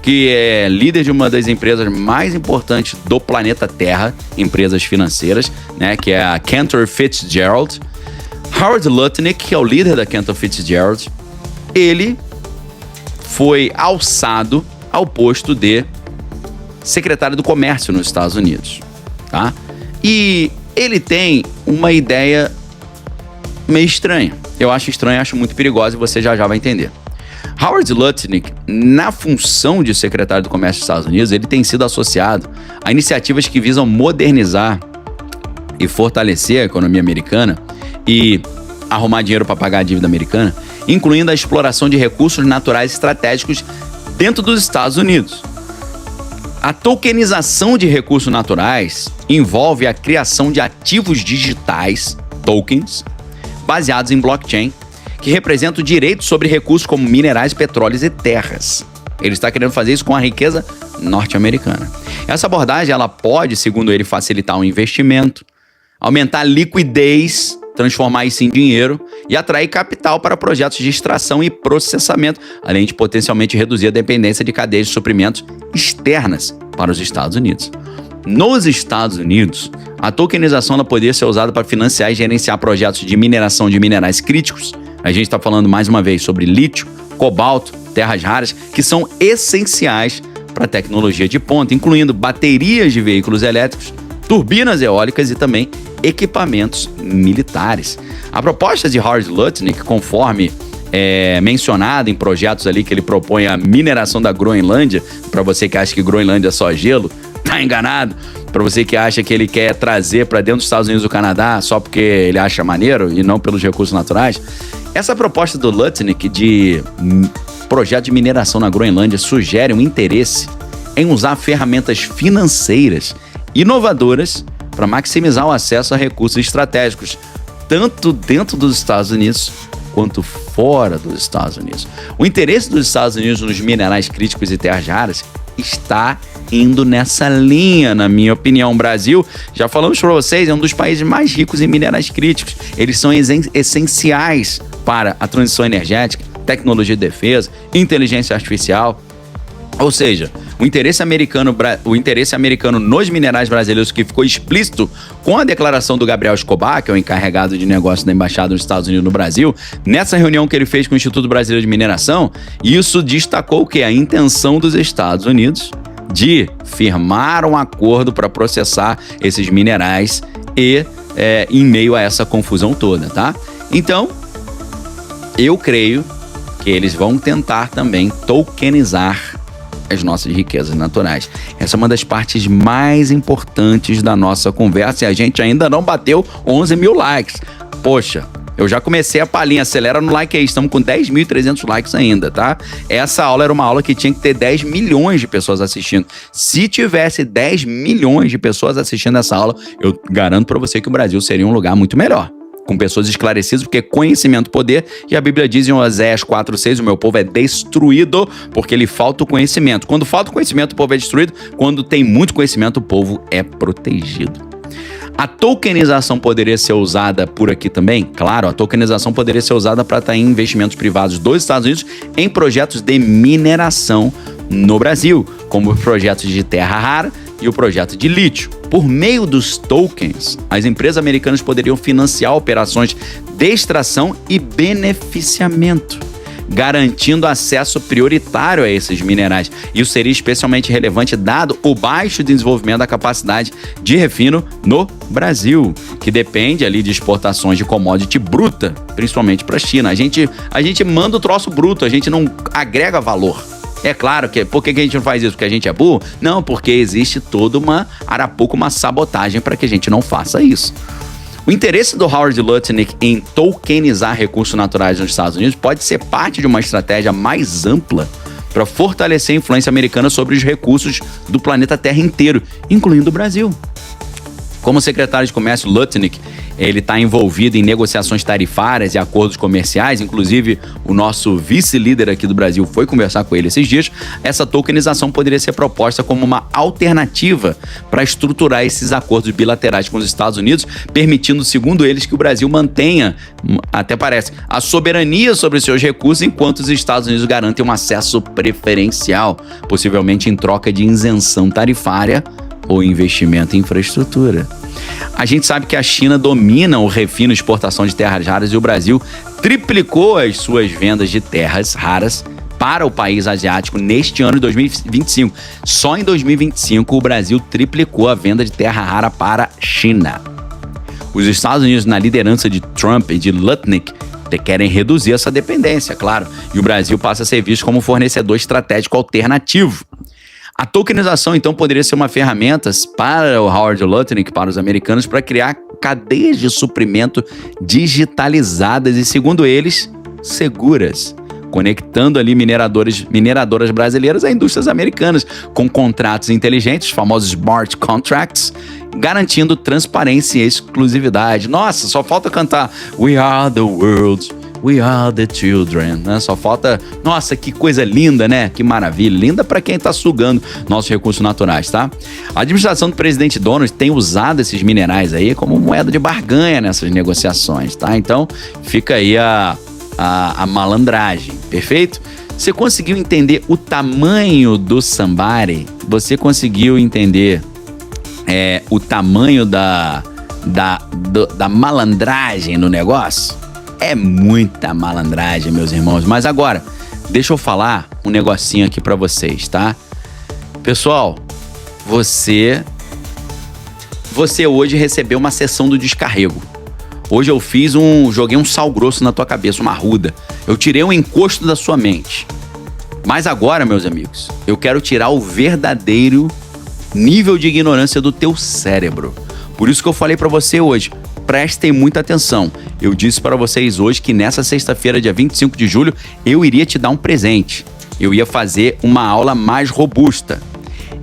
que é líder de uma das empresas mais importantes do planeta Terra, empresas financeiras, né? Que é a Cantor Fitzgerald. Howard Lutnick, que é o líder da Cantor Fitzgerald, ele foi alçado ao posto de secretário do Comércio nos Estados Unidos, tá? E ele tem uma ideia meio estranha. Eu acho estranha, acho muito perigosa e você já vai entender. Howard Lutnick, na função de secretário do Comércio dos Estados Unidos, ele tem sido associado a iniciativas que visam modernizar e fortalecer a economia americana e arrumar dinheiro para pagar a dívida americana, incluindo a exploração de recursos naturais estratégicos dentro dos Estados Unidos. A tokenização de recursos naturais envolve a criação de ativos digitais, tokens, baseados em blockchain, que representam direitos sobre recursos como minerais, petróleos e terras. Ele está querendo fazer isso com a riqueza norte-americana. Essa abordagem ela pode, segundo ele, facilitar o investimento, aumentar a liquidez, transformar isso em dinheiro e atrair capital para projetos de extração e processamento, além de potencialmente reduzir a dependência de cadeias de suprimentos externas para os Estados Unidos. Nos Estados Unidos, a tokenização ela poderia ser usada para financiar e gerenciar projetos de mineração de minerais críticos. A gente está falando mais uma vez sobre lítio, cobalto, terras raras, que são essenciais para a tecnologia de ponta, incluindo baterias de veículos elétricos, turbinas eólicas e também equipamentos militares. A proposta de Howard Lutnick, conforme mencionado em projetos ali que ele propõe a mineração da Groenlândia, para você que acha que Groenlândia é só gelo, tá enganado. para você que acha que ele quer trazer para dentro dos Estados Unidos e do Canadá só porque ele acha maneiro e não pelos recursos naturais, essa proposta do Lutnick de projeto de mineração na Groenlândia sugere um interesse em usar ferramentas financeiras inovadoras para maximizar o acesso a recursos estratégicos, tanto dentro dos Estados Unidos quanto fora dos Estados Unidos. O interesse dos Estados Unidos nos minerais críticos e terras raras está indo nessa linha, na minha opinião. O Brasil, já falamos para vocês, é um dos países mais ricos em minerais críticos. Eles são essenciais para a transição energética, tecnologia de defesa, inteligência artificial. Ou seja, o interesse americano nos minerais brasileiros, que ficou explícito com a declaração do Gabriel Escobar, que é o encarregado de negócios da Embaixada dos Estados Unidos no Brasil, nessa reunião que ele fez com o Instituto Brasileiro de Mineração, isso destacou o quê? A intenção dos Estados Unidos de firmar um acordo para processar esses minerais e em meio a essa confusão toda, tá? Então, eu creio que eles vão tentar também tokenizar as nossas riquezas naturais. Essa é uma das partes mais importantes da nossa conversa e a gente ainda não bateu 11 mil likes. Poxa, eu já comecei a palhinha, acelera no like aí, estamos com 10.300 likes ainda, tá? Essa aula era uma aula que tinha que ter 10 milhões de pessoas assistindo. Se tivesse 10 milhões de pessoas assistindo essa aula, eu garanto para você que o Brasil seria um lugar muito melhor, com pessoas esclarecidas, porque conhecimento, poder, e a Bíblia diz em Oséias 4:6, o meu povo é destruído porque lhe falta o conhecimento. Quando falta o conhecimento, o povo é destruído. Quando tem muito conhecimento, o povo é protegido. A tokenização poderia ser usada por aqui também? Claro, a tokenização poderia ser usada para atrair investimentos privados dos Estados Unidos em projetos de mineração no Brasil, como projetos de terra rara e o projeto de lítio. Por meio dos tokens, as empresas americanas poderiam financiar operações de extração e beneficiamento, garantindo acesso prioritário a esses minerais. Isso seria especialmente relevante dado o baixo desenvolvimento da capacidade de refino no Brasil, que depende ali de exportações de commodity bruta, principalmente para a China. A gente manda o troço bruto, a gente não agrega valor. É claro que, por que a gente não faz isso? Porque a gente é burro? Não, porque existe toda uma arapuca, uma sabotagem para que a gente não faça isso. O interesse do Howard Lutnick em tokenizar recursos naturais nos Estados Unidos pode ser parte de uma estratégia mais ampla para fortalecer a influência americana sobre os recursos do planeta Terra inteiro, incluindo o Brasil. Como secretário de Comércio, Lutnick, ele está envolvido em negociações tarifárias e acordos comerciais, inclusive o nosso vice-líder aqui do Brasil foi conversar com ele esses dias. Essa tokenização poderia ser proposta como uma alternativa para estruturar esses acordos bilaterais com os Estados Unidos, permitindo, segundo eles, que o Brasil mantenha, até parece, a soberania sobre seus recursos, enquanto os Estados Unidos garantem um acesso preferencial, possivelmente em troca de isenção tarifária ou investimento em infraestrutura. A gente sabe que a China domina o refino e exportação de terras raras e o Brasil triplicou as suas vendas de terras raras para o país asiático neste ano de 2025. Só em 2025 o Brasil triplicou a venda de terra rara para a China. Os Estados Unidos, na liderança de Trump e de Lutnick, querem reduzir essa dependência, claro, e o Brasil passa a ser visto como um fornecedor estratégico alternativo. A tokenização, então, poderia ser uma ferramenta para o Howard Lutnick, para os americanos, para criar cadeias de suprimento digitalizadas e, segundo eles, seguras, conectando ali mineradoras brasileiras a indústrias americanas, com contratos inteligentes, famosos smart contracts, garantindo transparência e exclusividade. Nossa, só falta cantar We are the world, we are the children, né? Só falta... Nossa, que coisa linda, né? Que maravilha. Linda para quem está sugando nossos recursos naturais, tá? A administração do presidente Donald tem usado esses minerais aí como moeda de barganha nessas negociações, tá? Então, fica aí a malandragem, perfeito? Você conseguiu entender o tamanho do somebody? Você conseguiu entender o tamanho da malandragem no negócio? É muita malandragem, meus irmãos. Mas agora, deixa eu falar um negocinho aqui pra vocês, tá? Pessoal, você hoje recebeu uma sessão do descarrego. Hoje eu joguei um sal grosso na tua cabeça, uma arruda. Eu tirei um encosto da sua mente. Mas agora, meus amigos, eu quero tirar o verdadeiro nível de ignorância do teu cérebro. Por isso que eu falei para você hoje, prestem muita atenção. Eu disse para vocês hoje que nessa sexta-feira, dia 25 de julho, eu iria te dar um presente. Eu ia fazer uma aula mais robusta.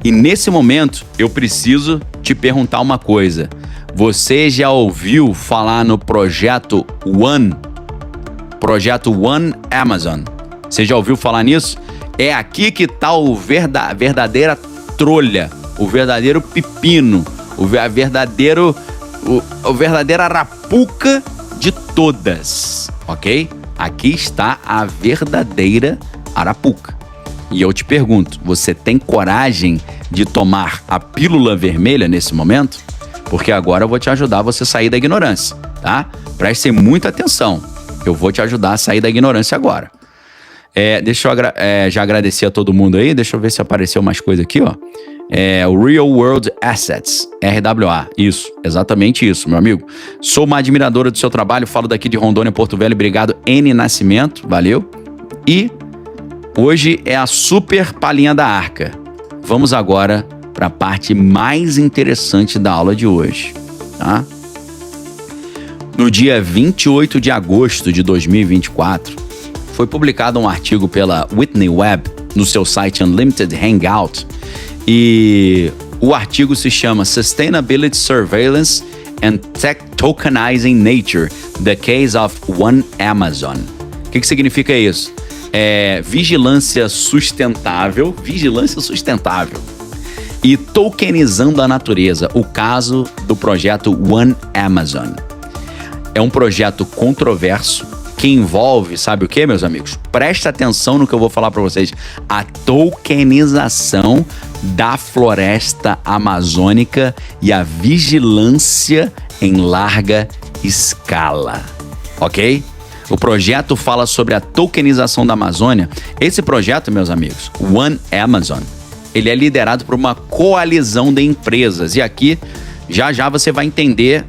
E nesse momento, eu preciso te perguntar uma coisa. Você já ouviu falar no projeto One? Projeto One Amazon. Você já ouviu falar nisso? É aqui que está a verdadeira trolha, o verdadeiro pepino, a verdadeira arapuca de todas, ok? Aqui está a verdadeira arapuca. E eu te pergunto, você tem coragem de tomar a pílula vermelha nesse momento? Porque agora eu vou te ajudar a você sair da ignorância, tá? Preste muita atenção. Eu vou te ajudar a sair da ignorância agora. Deixa eu já agradecer a todo mundo aí. Deixa eu ver se apareceu mais coisa aqui, ó. O Real World Assets, RWA. Isso, exatamente isso, meu amigo. Sou uma admiradora do seu trabalho. Falo daqui de Rondônia, Porto Velho. Obrigado, N Nascimento. Valeu. E hoje é a super palhinha da Arca. Vamos agora para a parte mais interessante da aula de hoje, tá? No dia 28 de agosto de 2024, foi publicado um artigo pela Whitney Webb no seu site Unlimited Hangout, e o artigo se chama Sustainability Surveillance and Tech Tokenizing Nature, The Case of One Amazon. O que significa isso? Vigilância sustentável e tokenizando a natureza, o caso do projeto One Amazon. É um projeto controverso que envolve, sabe o que, meus amigos? Presta atenção no que eu vou falar para vocês. A tokenização da floresta amazônica e a vigilância em larga escala, ok? O projeto fala sobre a tokenização da Amazônia. Esse projeto, meus amigos, One Amazon, ele é liderado por uma coalizão de empresas. E aqui, já você vai entender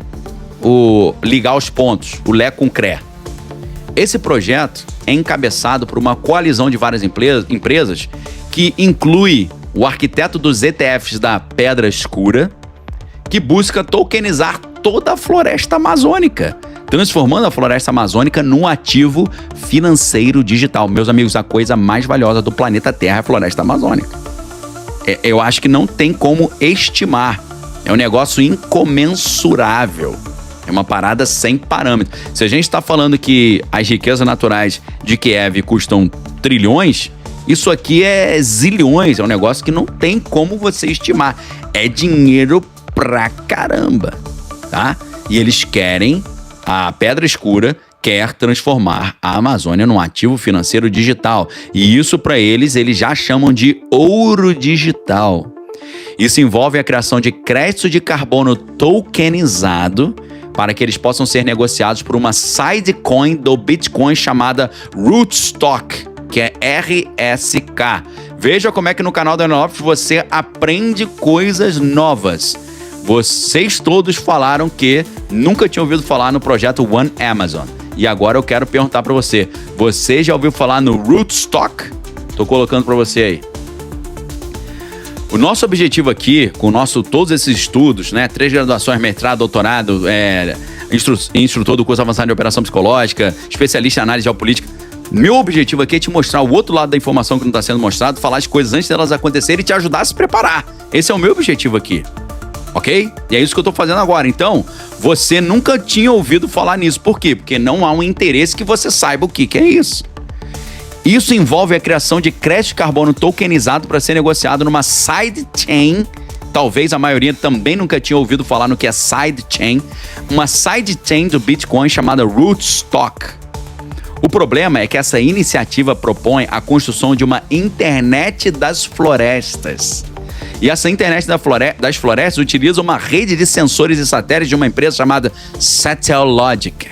ligar os pontos, o Lé com Cré. Esse projeto é encabeçado por uma coalizão de várias empresas que inclui o arquiteto dos ETFs da Pedra Escura, que busca tokenizar toda a floresta amazônica, transformando a floresta amazônica num ativo financeiro digital. Meus amigos, a coisa mais valiosa do planeta Terra é a floresta amazônica. Eu acho que não tem como estimar. É um negócio incomensurável. É uma parada sem parâmetro. Se a gente está falando que as riquezas naturais de Kiev custam trilhões, isso aqui é zilhões. É um negócio que não tem como você estimar. É dinheiro pra caramba, tá? E eles querem, a Pedra Escura quer transformar a Amazônia num ativo financeiro digital. E isso para eles já chamam de ouro digital. Isso envolve a criação de crédito de carbono tokenizado para que eles possam ser negociados por uma sidecoin do Bitcoin chamada Rootstock, que é RSK. Veja como é que no canal da Enolopes você aprende coisas novas. Vocês todos falaram que nunca tinham ouvido falar no projeto One Amazon. E agora eu quero perguntar para você, você já ouviu falar no Rootstock? Tô colocando para você aí. O nosso objetivo aqui, com todos esses estudos, né, 3 graduações, mestrado, doutorado, instrutor do curso avançado de operação psicológica, especialista em análise geopolítica, meu objetivo aqui é te mostrar o outro lado da informação que não está sendo mostrado, falar as coisas antes delas acontecerem e te ajudar a se preparar. Esse é o meu objetivo aqui, ok? E é isso que eu estou fazendo agora. Então, você nunca tinha ouvido falar nisso. Por quê? Porque não há um interesse que você saiba o que é isso. Isso envolve a criação de crédito de carbono tokenizado para ser negociado numa sidechain. Talvez a maioria também nunca tinha ouvido falar no que é sidechain. Uma sidechain do Bitcoin chamada Rootstock. O problema é que essa iniciativa propõe a construção de uma internet das florestas. E essa internet das florestas utiliza uma rede de sensores e satélites de uma empresa chamada Satellogic,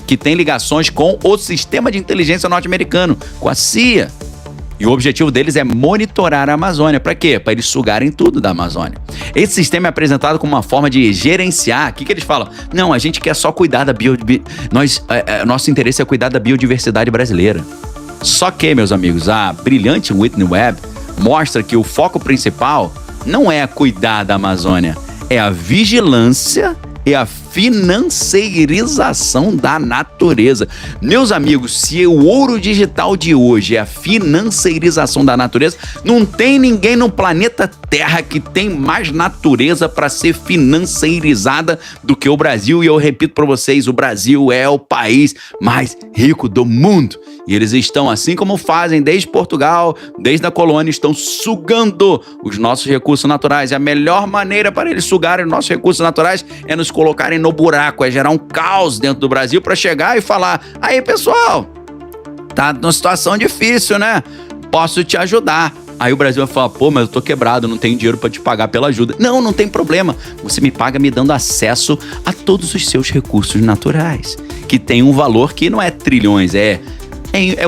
que tem ligações com o sistema de inteligência norte-americano, com a CIA. E o objetivo deles é monitorar a Amazônia. Para quê? Para eles sugarem tudo da Amazônia. Esse sistema é apresentado como uma forma de gerenciar. O que eles falam? Não, a gente quer só cuidar da nosso interesse é cuidar da biodiversidade brasileira. Só que, meus amigos, a brilhante Whitney Webb mostra que o foco principal não é cuidar da Amazônia, é a vigilância e a financeirização da natureza. Meus amigos, se o ouro digital de hoje é a financeirização da natureza, não tem ninguém no planeta Terra que tem mais natureza para ser financeirizada do que o Brasil. E eu repito para vocês, o Brasil é o país mais rico do mundo. E eles estão, assim como fazem desde Portugal, desde a colônia, estão sugando os nossos recursos naturais. E a melhor maneira para eles sugarem os nossos recursos naturais é nos colocarem no buraco, é gerar um caos dentro do Brasil para chegar e falar: aí, pessoal, tá numa situação difícil, né? Posso te ajudar. Aí o Brasil vai falar: pô, mas eu tô quebrado, não tenho dinheiro para te pagar pela ajuda. Não tem problema. Você me paga me dando acesso a todos os seus recursos naturais, que tem um valor que não é trilhões, é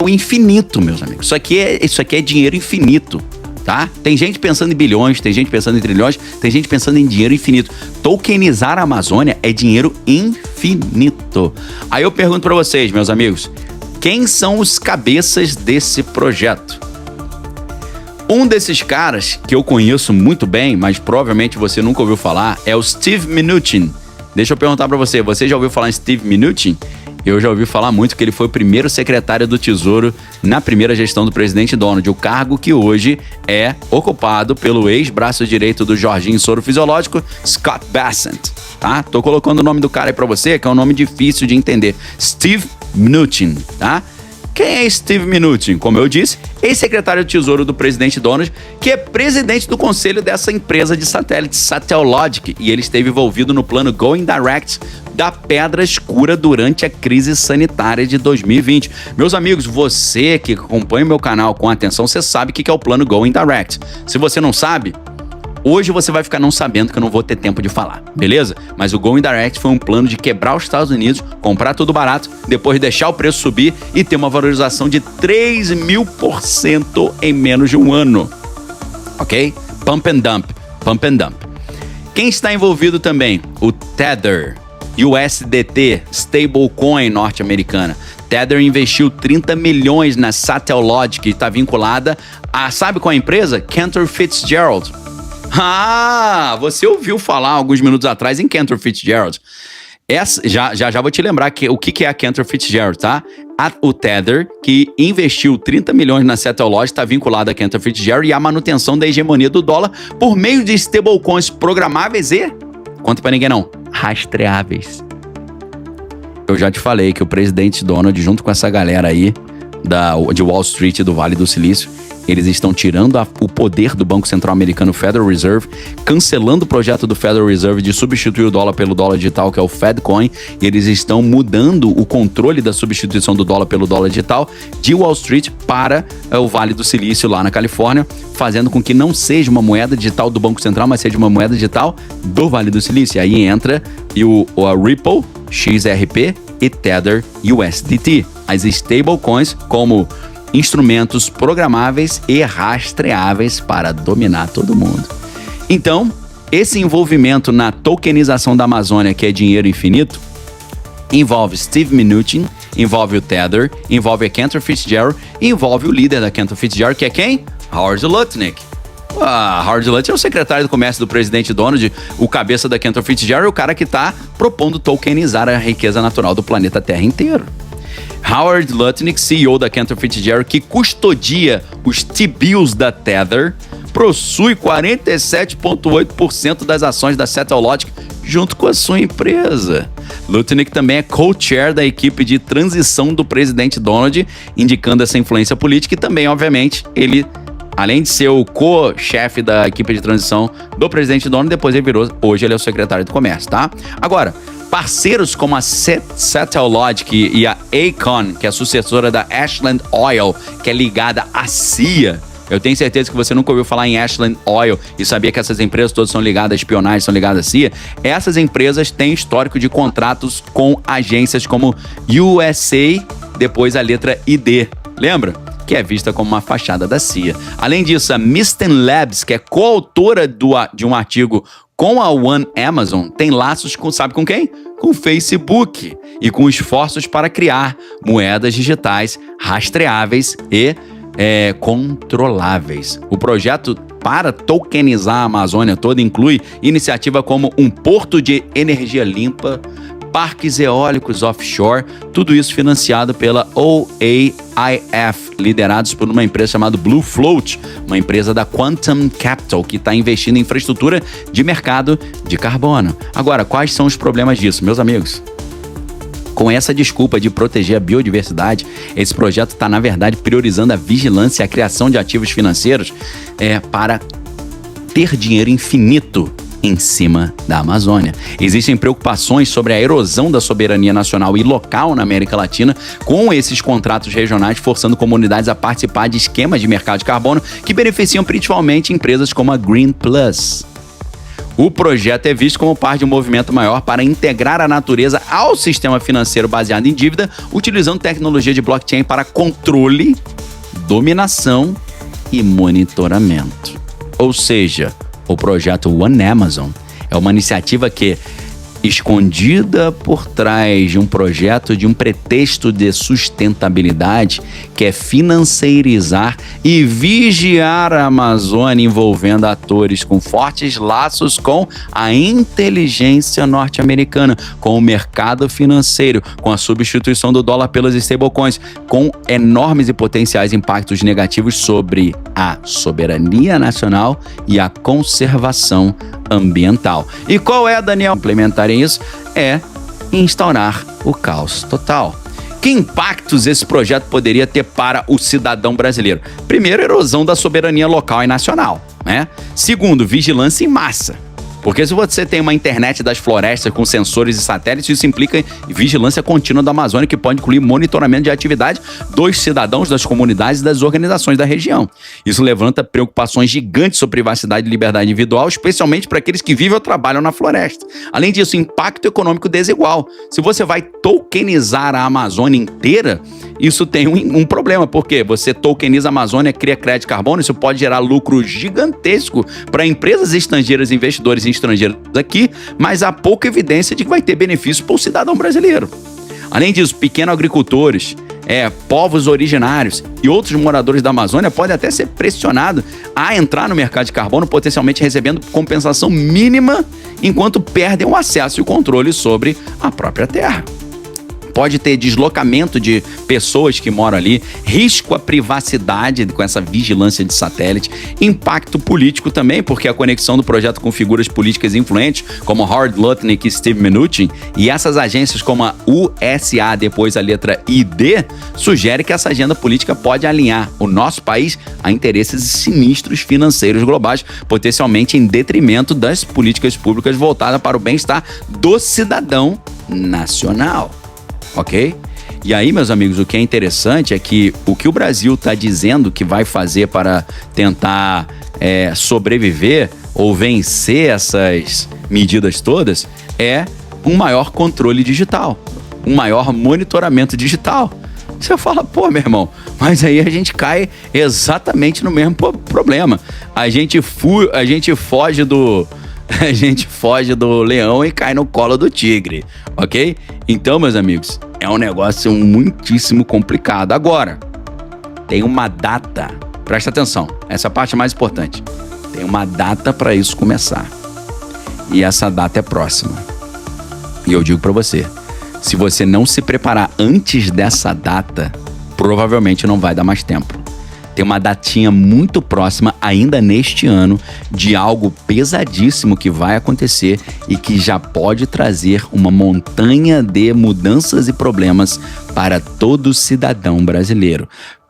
o infinito, meus amigos. Isso aqui é dinheiro infinito, tá? Tem gente pensando em bilhões, tem gente pensando em trilhões, tem gente pensando em dinheiro infinito. Tokenizar a Amazônia é dinheiro infinito. Aí eu pergunto pra vocês, meus amigos, quem são os cabeças desse projeto? Um desses caras, que eu conheço muito bem, mas provavelmente você nunca ouviu falar, é o Steve Mnuchin. Deixa eu perguntar pra você já ouviu falar em Steve Mnuchin? Eu já ouvi falar muito que ele foi o primeiro secretário do Tesouro na primeira gestão do presidente Donald, o cargo que hoje é ocupado pelo ex-braço direito do Jorginho Soro Fisiológico, Scott Bessent, tá? Tô colocando o nome do cara aí pra você, que é um nome difícil de entender. Steve Mnuchin, tá? Quem é Steve Mnuchin? Como eu disse, ex-secretário de Tesouro do presidente Donald, que é presidente do conselho dessa empresa de satélites Satellogic, e ele esteve envolvido no plano Going Direct da Pedra Escura durante a crise sanitária de 2020. Meus amigos, você que acompanha o meu canal com atenção, você sabe o que é o plano Going Direct. Se você não sabe, hoje você vai ficar não sabendo, que eu não vou ter tempo de falar, beleza? Mas o Going Direct foi um plano de quebrar os Estados Unidos, comprar tudo barato, depois deixar o preço subir e ter uma valorização de 3.000% em menos de um ano. Ok? Pump and dump. Quem está envolvido também? O Tether, USDT, stablecoin norte-americana. Tether investiu 30 milhões na Satellogic, que está vinculada a, sabe qual é a empresa? Cantor Fitzgerald. Ah, você ouviu falar alguns minutos atrás em Cantor Fitzgerald. Já vou te lembrar o que é a Cantor Fitzgerald, tá? O Tether, que investiu 30 milhões na Satellogic, está vinculado a Cantor Fitzgerald e a manutenção da hegemonia do dólar por meio de stablecoins programáveis e, conta pra ninguém não, rastreáveis. Eu já te falei que o presidente Donald, junto com essa galera aí de Wall Street e do Vale do Silício, eles estão tirando o poder do Banco Central Americano Federal Reserve, cancelando o projeto do Federal Reserve de substituir o dólar pelo dólar digital, que é o Fedcoin, e eles estão mudando o controle da substituição do dólar pelo dólar digital de Wall Street para o Vale do Silício, lá na Califórnia, fazendo com que não seja uma moeda digital do Banco Central, mas seja uma moeda digital do Vale do Silício. E aí entra a Ripple, XRP e Tether USDT. As stablecoins como instrumentos programáveis e rastreáveis para dominar todo mundo. Então, esse envolvimento na tokenização da Amazônia, que é dinheiro infinito, envolve Steve Mnuchin, envolve o Tether, envolve a Cantor Fitzgerald e envolve o líder da Cantor Fitzgerald, que é quem? Howard Lutnick. Howard Lutnick é o secretário do comércio do presidente Donald, o cabeça da Cantor Fitzgerald, o cara que está propondo tokenizar a riqueza natural do planeta Terra inteiro. Howard Lutnick, CEO da Cantor Fitzgerald, que custodia os T-bills da Tether, possui 47,8% das ações da Satellogic junto com a sua empresa. Lutnick também é co-chair da equipe de transição do presidente Donald, indicando essa influência política e também, obviamente, ele, além de ser o co-chefe da equipe de transição do presidente Donald, depois hoje ele é o secretário do comércio, tá? Agora, parceiros como a Satellogic e a Aecon, que é a sucessora da Ashland Oil, que é ligada à CIA. Eu tenho certeza que você nunca ouviu falar em Ashland Oil e sabia que essas empresas todas são ligadas à espionagem, são ligadas à CIA. Essas empresas têm histórico de contratos com agências como USA, depois a letra ID. Lembra? Que é vista como uma fachada da CIA. Além disso, a Misten Labs, que é coautora de um artigo com a One Amazon, tem laços sabe com quem? Com o Facebook e com esforços para criar moedas digitais rastreáveis e controláveis. O projeto para tokenizar a Amazônia toda inclui iniciativa como um porto de energia limpa, parques eólicos offshore, tudo isso financiado pela OAIF, liderados por uma empresa chamada Blue Float, uma empresa da Quantum Capital, que está investindo em infraestrutura de mercado de carbono. Agora, quais são os problemas disso, meus amigos? Com essa desculpa de proteger a biodiversidade, esse projeto está, na verdade, priorizando a vigilância e a criação de ativos financeiros para ter dinheiro infinito em cima da Amazônia. Existem preocupações sobre a erosão da soberania nacional e local na América Latina, com esses contratos regionais forçando comunidades a participar de esquemas de mercado de carbono que beneficiam principalmente empresas como a Green Plus. O projeto é visto como parte de um movimento maior para integrar a natureza ao sistema financeiro baseado em dívida, utilizando tecnologia de blockchain para controle, dominação e monitoramento. Ou seja, o projeto One Amazon é uma iniciativa que, escondida por trás de um projeto de um pretexto de sustentabilidade, quer financeirizar e vigiar a Amazônia, envolvendo atores com fortes laços com a inteligência norte-americana, com o mercado financeiro, com a substituição do dólar pelas stablecoins, com enormes e potenciais impactos negativos sobre a soberania nacional e a conservação ambiental. E qual é, Daniel, implementarem isso? É instaurar o caos total. Que impactos esse projeto poderia ter para o cidadão brasileiro? Primeiro, erosão da soberania local e nacional, né? Segundo, vigilância em massa. Porque se você tem uma internet das florestas com sensores e satélites, isso implica vigilância contínua da Amazônia, que pode incluir monitoramento de atividade dos cidadãos, das comunidades e das organizações da região. Isso levanta preocupações gigantes sobre privacidade e liberdade individual, especialmente para aqueles que vivem ou trabalham na floresta. Além disso, impacto econômico desigual. Se você vai tokenizar a Amazônia inteira, isso tem um problema, porque você tokeniza a Amazônia, cria crédito de carbono, isso pode gerar lucro gigantesco para empresas estrangeiras e investidores estrangeiros aqui, mas há pouca evidência de que vai ter benefício para o cidadão brasileiro. Além disso, pequenos agricultores, povos originários e outros moradores da Amazônia podem até ser pressionados a entrar no mercado de carbono, potencialmente recebendo compensação mínima, enquanto perdem o acesso e o controle sobre a própria terra. Pode ter deslocamento de pessoas que moram ali, risco à privacidade com essa vigilância de satélite, impacto político também, porque a conexão do projeto com figuras políticas influentes, como Howard Lutnick e Steve Mnuchin, e essas agências como a USA, depois a letra ID, sugere que essa agenda política pode alinhar o nosso país a interesses sinistros financeiros globais, potencialmente em detrimento das políticas públicas voltadas para o bem-estar do cidadão nacional. Ok? E aí, meus amigos, o que é interessante é que o que o Brasil está dizendo que vai fazer para tentar sobreviver ou vencer essas medidas todas é um maior controle digital, um maior monitoramento digital. Você fala, pô, meu irmão, mas aí a gente cai exatamente no mesmo problema. A gente foge do leão e cai no colo do tigre, ok? Então, meus amigos, é um negócio muitíssimo complicado. Agora, tem uma data, presta atenção, essa parte é mais importante. Tem uma data para isso começar. E essa data é próxima. E eu digo para você, se você não se preparar antes dessa data, provavelmente não vai dar mais tempo. Tem uma datinha muito próxima, ainda neste ano, de algo pesadíssimo que vai acontecer e que já pode trazer uma montanha de mudanças e problemas para todo cidadão brasileiro.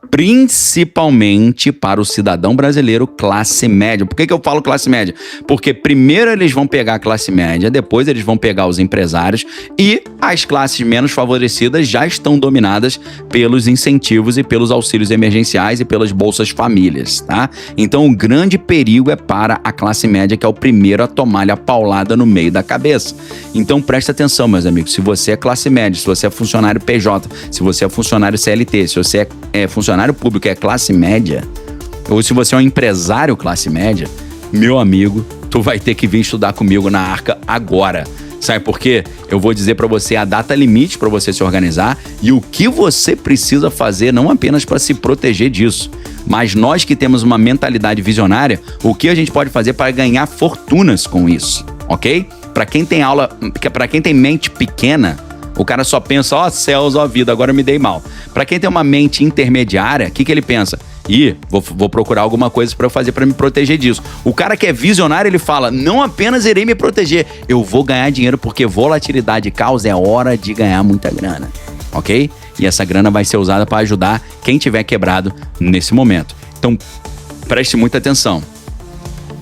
Principalmente para o cidadão brasileiro classe média. Por que eu falo classe média? Porque primeiro eles vão pegar a classe média, depois eles vão pegar os empresários e as classes menos favorecidas já estão dominadas pelos incentivos e pelos auxílios emergenciais e pelas bolsas famílias, tá? Então o grande perigo é para a classe média, que é o primeiro a tomar-lhe a paulada no meio da cabeça. Então presta atenção, meus amigos, se você é classe média, se você é funcionário PJ, se você é funcionário CLT, se você é funcionário público, é classe média, ou se você é um empresário classe média, meu amigo, tu vai ter que vir estudar comigo na Arca agora. Sabe por quê? Eu vou dizer para você a data limite para você se organizar e o que você precisa fazer, não apenas para se proteger disso, Mas nós que temos uma mentalidade visionária, o que a gente pode fazer para ganhar fortunas com isso, ok? Para quem tem para quem tem mente pequena, o cara só pensa, ó céus, ó vida, agora eu me dei mal. Para quem tem uma mente intermediária, o que ele pensa? Vou procurar alguma coisa para eu fazer para me proteger disso. O cara que é visionário, ele fala, não apenas irei me proteger, eu vou ganhar dinheiro porque volatilidade causa, é hora de ganhar muita grana, ok? E essa grana vai ser usada para ajudar quem tiver quebrado nesse momento. Então, preste muita atenção.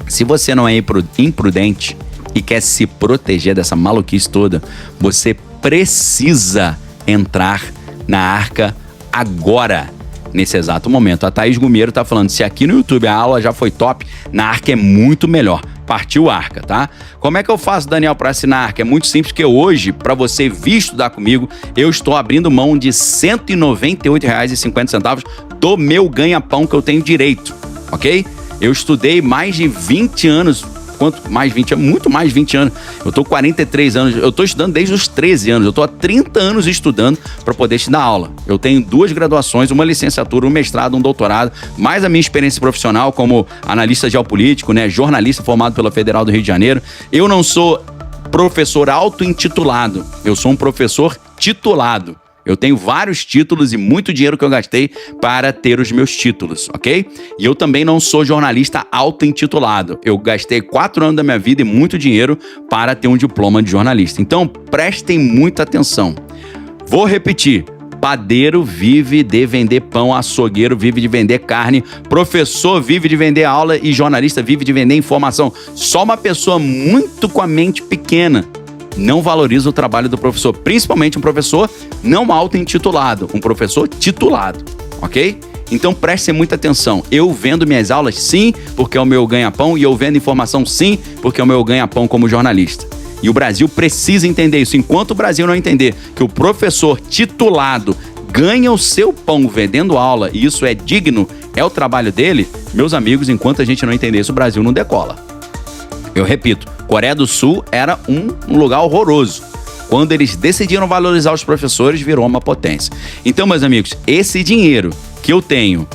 Se você não é imprudente e quer se proteger dessa maluquice toda, você precisa entrar na Arca agora, nesse exato momento. A Thaís Gumiero tá falando, se aqui no YouTube a aula já foi top, na Arca é muito melhor. Partiu Arca, tá? Como é que eu faço, Daniel, para assinar Arca? É muito simples, porque hoje, para você vir estudar comigo, eu estou abrindo mão de R$ 198,50 do meu ganha-pão que eu tenho direito, ok? Eu estudei mais de 20 anos. Quanto mais 20 anos? Muito mais de 20 anos. Eu tô 43 anos, eu tô estudando desde os 13 anos, eu tô há 30 anos estudando para poder te dar aula. Eu tenho 2 graduações, uma licenciatura, um mestrado, um doutorado, mais a minha experiência profissional como analista geopolítico, né, jornalista formado pela Federal do Rio de Janeiro. Eu não sou professor auto-intitulado, eu sou um professor titulado. Eu tenho vários títulos e muito dinheiro que eu gastei para ter os meus títulos, ok? E eu também não sou jornalista auto-intitulado. Eu gastei 4 anos da minha vida e muito dinheiro para ter um diploma de jornalista. Então, prestem muita atenção. Vou repetir. Padeiro vive de vender pão, açougueiro vive de vender carne, professor vive de vender aula e jornalista vive de vender informação. Só uma pessoa muito com a mente pequena não valoriza o trabalho do professor, principalmente um professor não auto-intitulado, um professor titulado, ok? Então prestem muita atenção. Eu vendo minhas aulas, sim, porque é o meu ganha-pão, e eu vendo informação, sim, porque é o meu ganha-pão como jornalista. E o Brasil precisa entender isso. Enquanto o Brasil não entender que o professor titulado ganha o seu pão vendendo aula, e isso é digno, é o trabalho dele, meus amigos, enquanto a gente não entender isso, o Brasil não decola. Eu repito, Coreia do Sul era um lugar horroroso. Quando eles decidiram valorizar os professores, virou uma potência. Então, meus amigos, esse dinheiro que eu tenho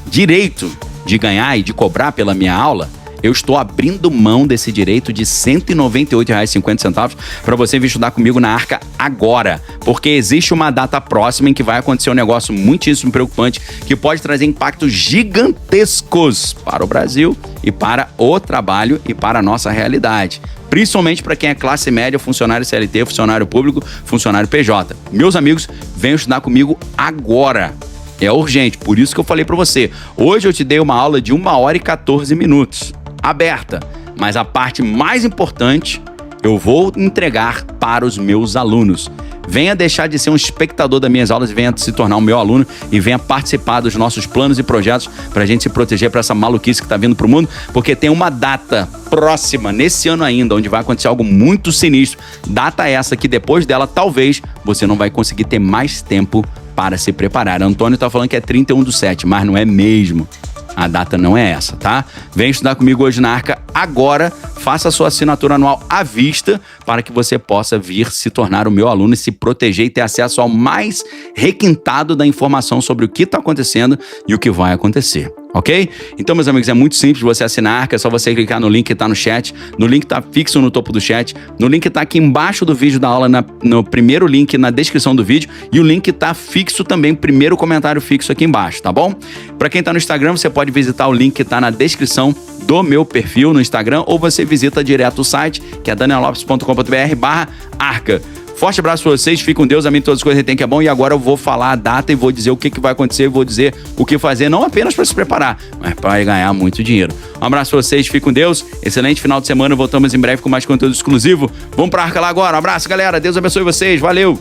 direito de ganhar e de cobrar pela minha aula, eu estou abrindo mão desse direito de R$ 198,50 para você vir estudar comigo na Arca agora. Porque existe uma data próxima em que vai acontecer um negócio muitíssimo preocupante que pode trazer impactos gigantescos para o Brasil e para o trabalho e para a nossa realidade. Principalmente para quem é classe média, funcionário CLT, funcionário público, funcionário PJ. Meus amigos, venham estudar comigo agora. É urgente, por isso que eu falei para você. Hoje eu te dei uma aula de 1 hora e 14 minutos. Aberta, mas a parte mais importante eu vou entregar para os meus alunos. Venha deixar de ser um espectador das minhas aulas e venha se tornar um meu aluno e venha participar dos nossos planos e projetos para a gente se proteger para essa maluquice que está vindo para o mundo, porque tem uma data próxima, nesse ano ainda, onde vai acontecer algo muito sinistro. Data essa que depois dela, talvez, você não vai conseguir ter mais tempo para se preparar. Antônio está falando que é 31/7, mas não é mesmo. A data não é essa, tá? Vem estudar comigo hoje na Arca agora, faça a sua assinatura anual à vista para que você possa vir se tornar o meu aluno e se proteger e ter acesso ao mais requintado da informação sobre o que está acontecendo e o que vai acontecer, ok? Então, meus amigos, é muito simples você assinar a Arca, é só você clicar no link que está no chat, no link que está fixo no topo do chat, no link que está aqui embaixo do vídeo da aula, no primeiro link na descrição do vídeo, e o link está fixo também, primeiro comentário fixo aqui embaixo, tá bom? Para quem está no Instagram, você pode visitar o link que está na descrição do meu perfil no Instagram, ou você visita direto o site, que é daniellopes.com.br/arca. Forte abraço pra vocês, fiquem com Deus, a mim todas as coisas tem que é bom, e agora eu vou falar a data e vou dizer o que vai acontecer, vou dizer o que fazer, não apenas para se preparar, mas para ganhar muito dinheiro. Um abraço pra vocês, fiquem com Deus, excelente final de semana, voltamos em breve com mais conteúdo exclusivo. Vamos pra Arca lá agora, um abraço galera, Deus abençoe vocês, valeu!